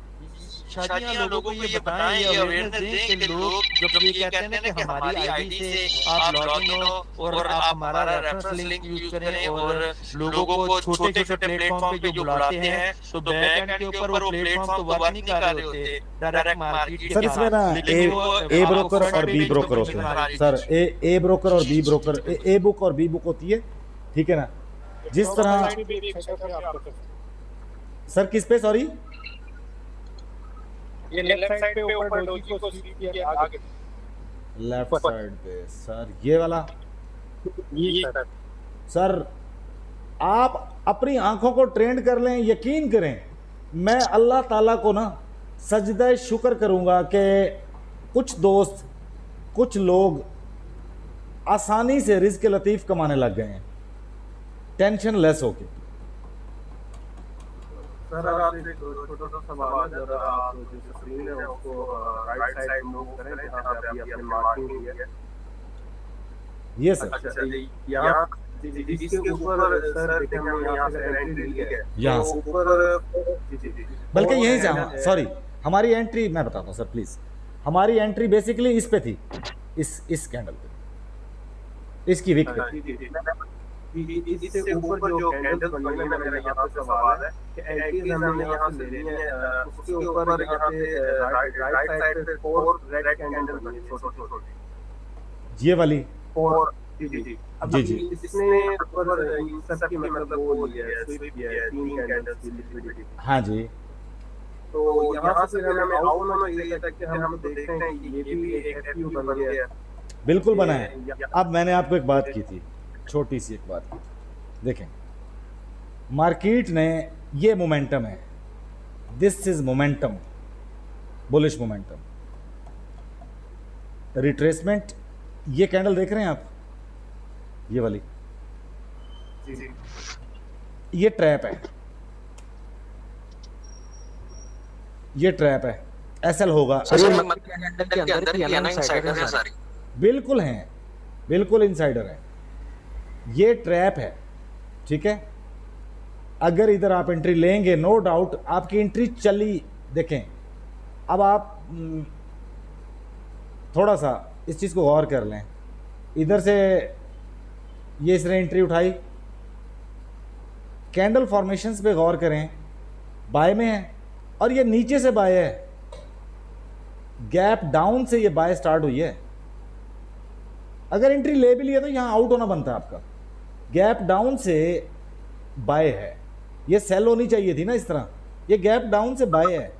I: शादियां लोगों को ये बताएं, ये अवेयरनेस दें कि लोग जब ये कहते हैं कि हमारी आईडी से आप लॉगिन हो और आप हमारा रेफरेंस लिंक यूज करें, और लोगों को छोटे-छोटे प्लेटफॉर्म पे जो बुलाते हैं तो बैक एंड के ऊपर वो प्लेटफॉर्म तो वर्क नहीं कर रहे होते, डायरेक्ट मार्केट।
A: सर इसमें ना ए ब्रोकर और बी ब्रोकर होते हैं सर, ए ब्रोकर और बी ब्रोकर, ए बुक और बी बुक होती है, ठीक है ना। जिस तरह सर किस पे, सॉरी
B: ये लेफ्ट साइड पे ऊपर डोजी को स्वीप किया आगे,
A: लेफ्ट साइड पे सर ये वाला।
B: ये
A: सर आप अपनी आंखों को ट्रेंड कर लें, यकीन करें, मैं अल्लाह ताला को ना सजदा शुक्र करूंगा कि कुछ दोस्त, कुछ लोग आसानी से रिज़्क़ लतीफ़ कमाने लग गए हैं, टेंशन लेस होके।
B: सर आपसे एक छोटा सा सवाल है, जरा आप जो स्क्रीन है उसको राइट साइड मूव करें जहां पे अभी आपने मार्किंग की है।
A: ये सर,
B: अच्छा यहाँ जिसके ऊपर सर देखिए हमने यहाँ से एंट्री ली है,
A: यहाँ
B: तो
A: से
B: ऊपर जी
A: बल्कि यहीं से, सॉरी, हमारी एंट्री मैं बताता हूँ सर प्लीज़, हमारी एंट्री बेसिकली इस पे थी, इस कैंडल पे, इसकी विक पे।
B: इससे ऊपर जो कैंडल बनी है, मेरा यहाँ पे सवाल है कि एंट्रीज हमने यहाँ से लेनी है, उसके ऊपर यहाँ पे राइट साइड पे 4 रेड कैंडल बनी है छोटी,
A: ये वाली
B: और जी
A: जी
B: इसने ऊपर इन सब की मतलब वो लिया है, स्वीप किया है 3 कैंडल्स की लिक्विडिटी।
A: हाँ जी,
B: तो यहाँ से फिर हमें आउट होना चाहिए था कि हम तो देखते हैं कि ये भी एक एफयू बन गया है।
A: बिल्कुल बना है। अब मैंने आपको एक बात की थी, छोटी सी एक बात, देखें मार्केट ने, ये मोमेंटम है, this is momentum, bullish momentum, retracement, ये कैंडल देख रहे हैं आप, ये वाली, ये ट्रैप है, ये ट्रैप है, एसएल होगा, बिल्कुल हैं, बिल्कुल इनसाइडर है, ये ट्रैप है, ठीक है। अगर इधर आप एंट्री लेंगे, नो डाउट आपकी एंट्री चली, देखें अब आप थोड़ा सा इस चीज़ को गौर कर लें, इधर से ये इसने एंट्री उठाई, कैंडल फॉर्मेशंस पे गौर करें, बाय में है और ये नीचे से बाय है, गैप डाउन से ये बाय स्टार्ट हुई है। अगर एंट्री ले भी लिया तो यहाँ आउट होना बनता है आपका, गैप डाउन से बाय है, ये सेल होनी चाहिए थी ना इस तरह, ये गैप डाउन से बाय है,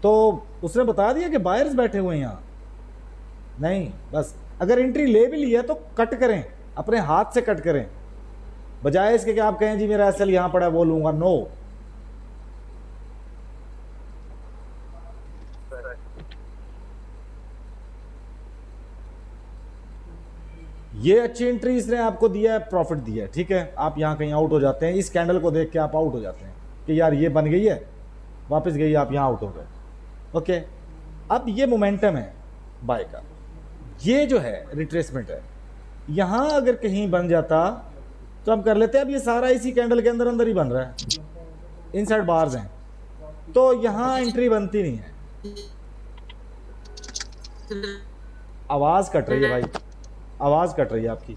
A: तो उसने बता दिया कि बायर्स बैठे हुए हैं यहाँ, नहीं, बस अगर एंट्री ले भी लिया तो कट करें, अपने हाथ से कट करें, बजाय इसके कि आप कहें जी मेरा एसएल यहाँ पड़ा है वो लूंगा, नो। ये अच्छी एंट्री इसने आपको दिया है, प्रॉफिट दिया है, ठीक है, आप यहाँ कहीं आउट हो जाते हैं, इस कैंडल को देख के आप आउट हो जाते हैं कि यार ये बन गई है, वापस गई, आप यहाँ आउट हो गए, ओके। अब ये मोमेंटम है बाय का, ये जो है रिट्रेसमेंट है, यहाँ अगर कहीं बन जाता तो हम कर लेते हैं। अब ये सारा इसी कैंडल के अंदर अंदर ही बन रहा है, इनसाइड बार्स हैं, तो यहाँ एंट्री बनती नहीं है। आवाज़ कट रही है भाई, आवाज़ कट रही है आपकी,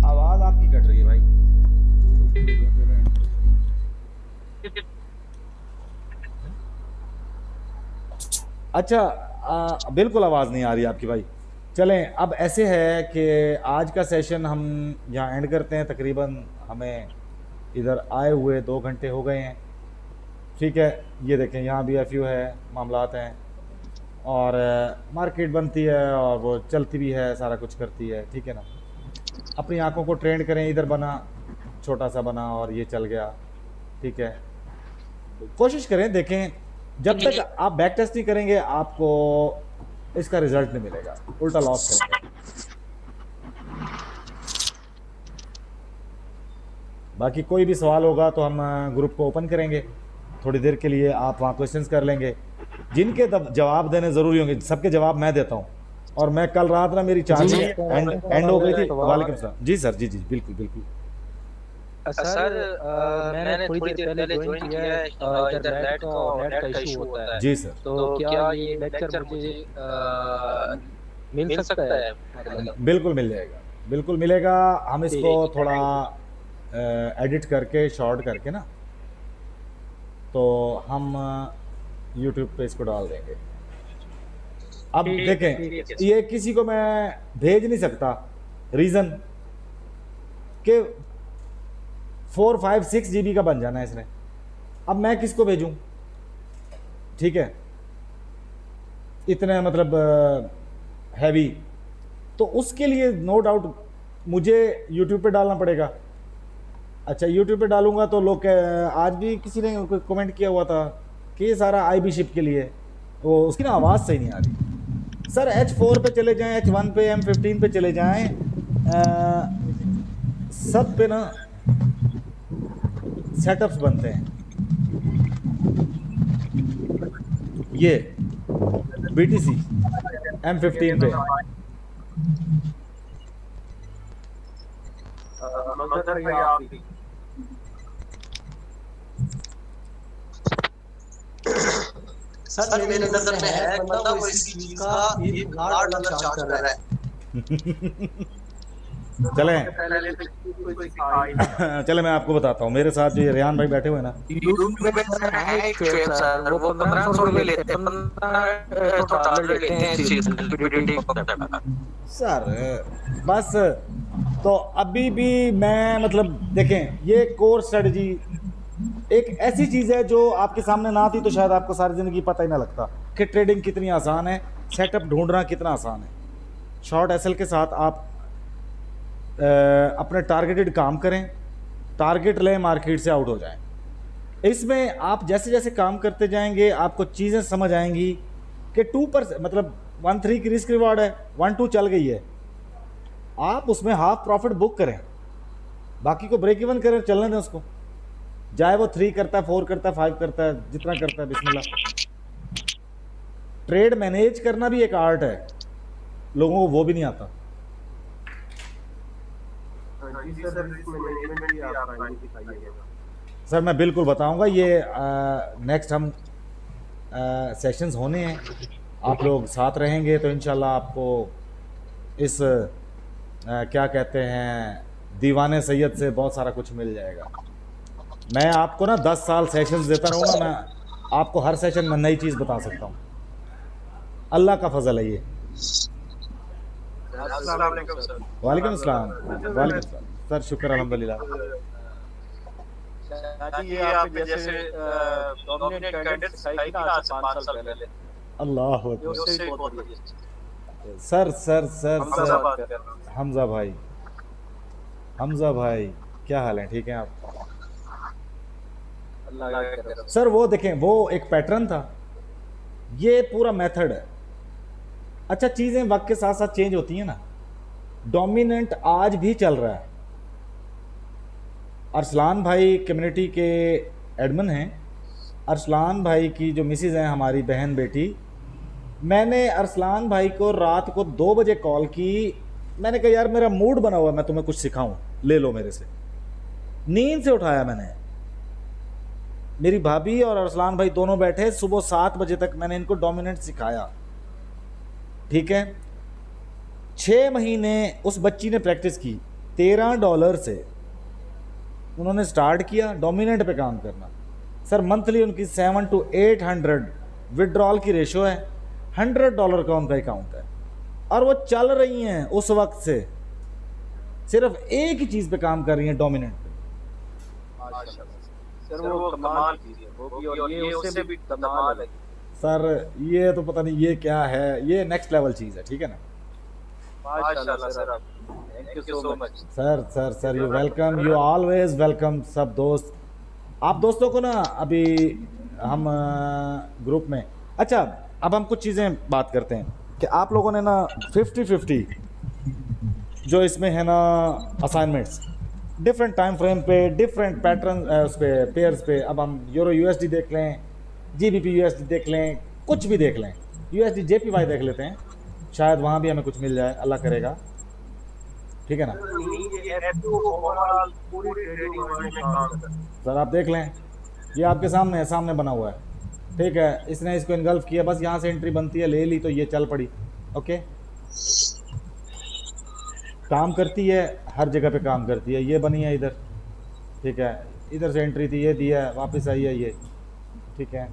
A: आवाज़ आपकी कट रही है भाई। अच्छा, बिल्कुल आवाज़ नहीं आ रही आपकी भाई। चलें, अब ऐसे है कि आज का सेशन हम यहाँ एंड करते हैं, तकरीबन हमें इधर आए हुए 2 घंटे हो गए हैं, ठीक है। ये देखें यहाँ भी एफयू है, मामलात हैं, और मार्केट बनती है और वो चलती भी है, सारा कुछ करती है, ठीक है ना। अपनी आंखों को ट्रेंड करें, इधर बना, छोटा सा बना और ये चल गया, ठीक है। कोशिश करें, देखें, जब तक आप बैक टेस्ट नहीं करेंगे आपको इसका रिजल्ट नहीं मिलेगा, उल्टा लॉस करेंगे। बाकी कोई भी सवाल होगा तो हम ग्रुप को ओपन करेंगे, थोड़ी देर के लिए आप वहाँ क्वेश्चंस कर लेंगे, जिनके जवाब देने ज़रूरी होंगे, सबके जवाब मैं देता हूँ। और मैं कल रात ना मेरी चार्जिंग एंड हो गई थी। वालेकुम सलाम। जी सर, जी बिल्कुल बिल्कुल।
I: सर मैंने थोड़ी देर पहले ज्वाइन किया है, इधर नेट का इशू होता है।
A: जी सर,
I: तो क्या ये लेक्चर मुझे मिल सकता है?
A: बिल्कुल मिल जाएगा, बिल्कुल मिलेगा। हम इसको थोड़ा एडिट करके, शॉर्ट करके ना, तो हम YouTube पे इसको डाल देंगे। अब देखें, ये किसी को मैं भेज नहीं सकता, रीज़न कि 4, 5, 6 GB का बन जाना है इसने, अब मैं किसको भेजूं, ठीक है। इतने मतलब हैवी, तो उसके लिए नो डाउट मुझे यूट्यूब पे डालना पड़ेगा। अच्छा यूट्यूब पे डालूंगा तो लोग आज भी किसी ने कमेंट किया हुआ था कि ये सारा आईबी शिप के लिए, वो उसकी ना आवाज़ सही नहीं आ रही। सर H4 पे चले जाएं, H1 पे, M15 पे चले जाएं, सब पे ना सेटअप्स बनते हैं। ये BTC M15 पे
B: मंजर भाई आप भी
I: सर मेरे नजर में है एक बंदा, वो इसी चीज का एक गार्ड वाला चार्ज कर रहा है।
A: चलें
B: पहले कोई सिखाई
A: चले मैं आपको बताता हूँ। मेरे साथ जो ये रेहान भाई बैठे हुए हैं ना,
I: यूट्यूब पे सर है एक ट्रेड सर, वो 1500 रुपए लेते हैं, 1500 डॉलर लेते हैं इस चीज लिक्विडिटी
A: सर बस। तो अभी भी मैं मतलब देखें, ये कोर स्ट्रेटजी एक ऐसी चीज़ है जो आपके सामने ना आती तो शायद आपको सारी ज़िंदगी पता ही ना लगता कि ट्रेडिंग कितनी आसान है, सेटअप ढूंढना कितना आसान है। शॉर्ट एसएल के साथ आप अपने टारगेटेड काम करें, टारगेट लें, मार्केट से आउट हो जाएं। इसमें आप जैसे जैसे काम करते जाएंगे आपको चीज़ें समझ आएंगी कि 2% मतलब 1-3 की रिस्क रिवार्ड है, 1-2 चल गई है, आप उसमें हाफ प्रॉफिट बुक करें, बाकी को ब्रेक इवन करें, चलने दें उसको, चाहे वो 3 करता है, 4 करता है, 5 करता है, जितना करता है बिस्मिल्लाह। ट्रेड मैनेज करना भी एक आर्ट है, लोगों को वो भी नहीं आता। सर मैं बिल्कुल बताऊंगा, ये नेक्स्ट हम सेशंस होने हैं, आप लोग साथ रहेंगे तो इंशाल्लाह आपको इस क्या कहते हैं दीवाने सैयद से बहुत सारा कुछ मिल जाएगा। मैं आपको ना 10 साल सेशंस देता रहूँगा, मैं आपको हर सेशन में नई चीज़ बता सकता हूँ। अल्लाह का फजल है ये। वालेकुम अस्सलाम। वालेकुम अस्सलाम सर, शुक्र अल्हम्दुलिल्लाह।
I: ये आपने जैसे डोमिनेट कैंडिडेट सिखाई थी आज से 5 साल पहले,
A: अल्लाह
I: उससे भी बहुत बढ़िया।
A: Sir sir sir sir Hamza भाई क्या हाल है? ठीक है आप? सर वो देखें, वो एक पैटर्न था, ये पूरा मेथड है। अच्छा चीज़ें वक्त के साथ साथ चेंज होती हैं ना। डोमिनेंट आज भी चल रहा है। अरसलान भाई कम्युनिटी के एडमिन हैं। अरसलान भाई की जो मिसेज हैं, हमारी बहन बेटी, मैंने अरसलान भाई को रात को 2 बजे कॉल की। मैंने कहा यार मेरा मूड बना हुआ, मैं तुम्हें कुछ सिखाऊं, ले लो मेरे से। नींद से उठाया मैंने, मेरी भाभी और अरसलान भाई दोनों बैठे, सुबह 7 बजे तक मैंने इनको डोमिनेंट सिखाया। ठीक है, 6 महीने उस बच्ची ने प्रैक्टिस की। $13 से उन्होंने स्टार्ट किया डोमिनेंट पे काम करना। सर मंथली उनकी 700 to 800 विड्रॉल की रेशो है, $100 का उनका अकाउंट है, और वो चल रही हैं उस वक्त से, सिर्फ एक ही चीज़ पे काम कर रही हैं, डोमिनेंट पे।
I: सर वो कमाल की है, वो भी, और ये उससे भी कमाल है।
A: सर ये तो पता नहीं ये क्या है, ये नेक्स्ट लेवल चीज़ है। ठीक है ना?
I: माशाल्लाह sir, thank you so much
A: sir you welcome, you always welcome. सब दोस्त, आप दोस्तों को ना अभी हम ग्रुप में, अच्छा अब हम कुछ चीज़ें बात करते हैं कि आप लोगों ने ना 50-50 जो इसमें है ना असाइनमेंट्स, डिफरेंट टाइम फ्रेम पे, डिफरेंट पैटर्न उस पर पेयर्स पे, अब हम यूरो USD देख लें, GBP USD देख लें, कुछ भी देख लें, USD JPY देख लेते हैं, शायद वहाँ भी हमें कुछ मिल जाए, अल्लाह करेगा। ठीक है ना? सर आप देख लें, ये आपके सामने है, सामने बना हुआ है। ठीक है, इसने इसको इनगल्फ किया, बस यहाँ से एंट्री बनती है, ले ली तो ये चल पड़ी। ओके, काम करती है, हर जगह पे काम करती है। ये बनी है इधर, ठीक है, इधर से एंट्री थी, ये दिया है, वापस आई है ये। ठीक है,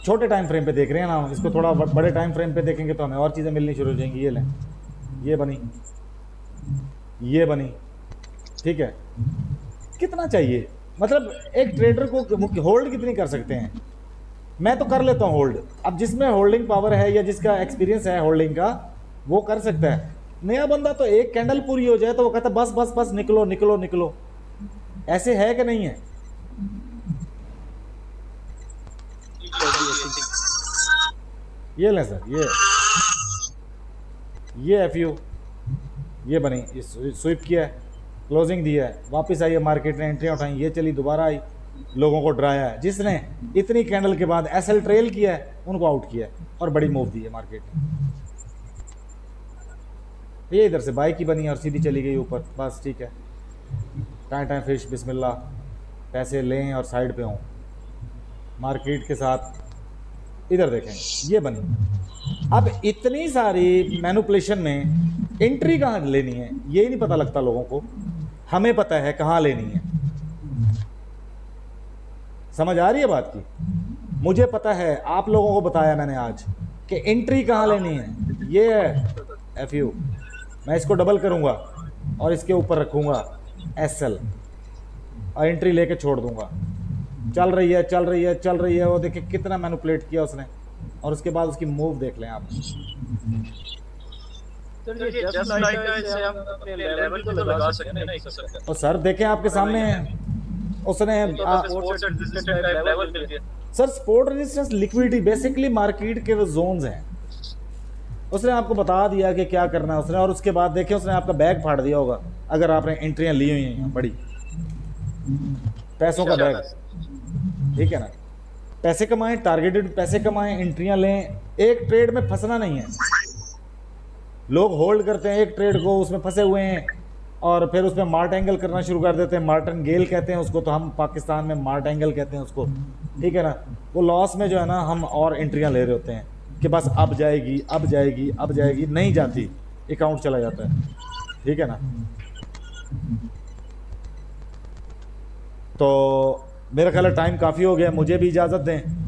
A: छोटे टाइम फ्रेम पे देख रहे हैं ना हम, इसको थोड़ा बड़े टाइम फ्रेम पे देखेंगे तो हमें और चीज़ें मिलनी शुरू हो जाएंगी। ये लें, ये बनी, ये बनी। ठीक है, कितना चाहिए, मतलब एक ट्रेडर को होल्ड कितनी कर सकते हैं? मैं तो कर लेता हूँ होल्ड। अब जिसमें होल्डिंग पावर है या जिसका एक्सपीरियंस है होल्डिंग का वो कर सकता है। नया बंदा तो एक कैंडल पूरी हो जाए तो वो कहता है बस बस बस निकलो निकलो निकलो। ऐसे है कि नहीं है? ये लें सर, ये एफयू ये बनी, ये स्विप किया है, क्लोजिंग दिया है, वापस आई है, मार्केट ने एंट्रियाँ उठाई, ये चली, दोबारा आई, लोगों को डराया है। जिसने इतनी कैंडल के बाद एसएल ट्रेल किया है उनको आउट किया है और बड़ी मूव दी है मार्केट ने। ये इधर से बाई की बनी और सीधी चली गई ऊपर, बस ठीक है। टाइम फिश बिस्मिल्लाह, पैसे लें और साइड पे हों मार्केट के साथ। इधर देखें ये बनी। अब इतनी सारी मैनिपुलेशन में एंट्री कहाँ लेनी है ये नहीं पता लगता लोगों को। हमें पता है कहाँ लेनी है। समझ आ रही है बात की? मुझे पता है, आप लोगों को बताया मैंने आज कि एंट्री कहाँ लेनी है। ये है एफयू, मैं इसको डबल करूंगा और इसके ऊपर रखूंगा एसएल और एंट्री लेके छोड़ दूंगा। चल रही है चल रही है चल रही है, वो देखिए कितना मैनिपुलेट किया उसने। और उसके बाद उसकी मूव देख लें आप। और सर देखें आपके सामने उसने sir support resistance liquidity basically market के वो जोन्स हैं। उसने आपको बता दिया कि क्या करना है उसने। और उसके बाद देखें उसने आपका बैग फाड़ दिया होगा अगर आपने एंट्रियां ली हुई हैं बड़ी, पैसों का बैग, ठीक है ना। पैसे कमाएं, टारगेटेड पैसे कमाएं, एंट्रियां लें। एक ट्रेड में फंसना नहीं है। लोग होल्ड करते हैं एक ट्रेड को, उसमें फंसे हुए हैं और फिर उसमें मार्ट एंगल करना शुरू कर देते हैं। मार्टिन गेल कहते हैं उसको, तो हम पाकिस्तान में मार्ट एंगल कहते हैं उसको, ठीक है ना। वो लॉस में जो है ना हम और एंट्रियां ले रहे होते हैं कि बस अब जाएगी अब जाएगी अब जाएगी, नहीं जाती, अकाउंट चला जाता है, ठीक है ना। तो मेरा ख्याल है टाइम काफ़ी हो गया, मुझे भी इजाज़त दें।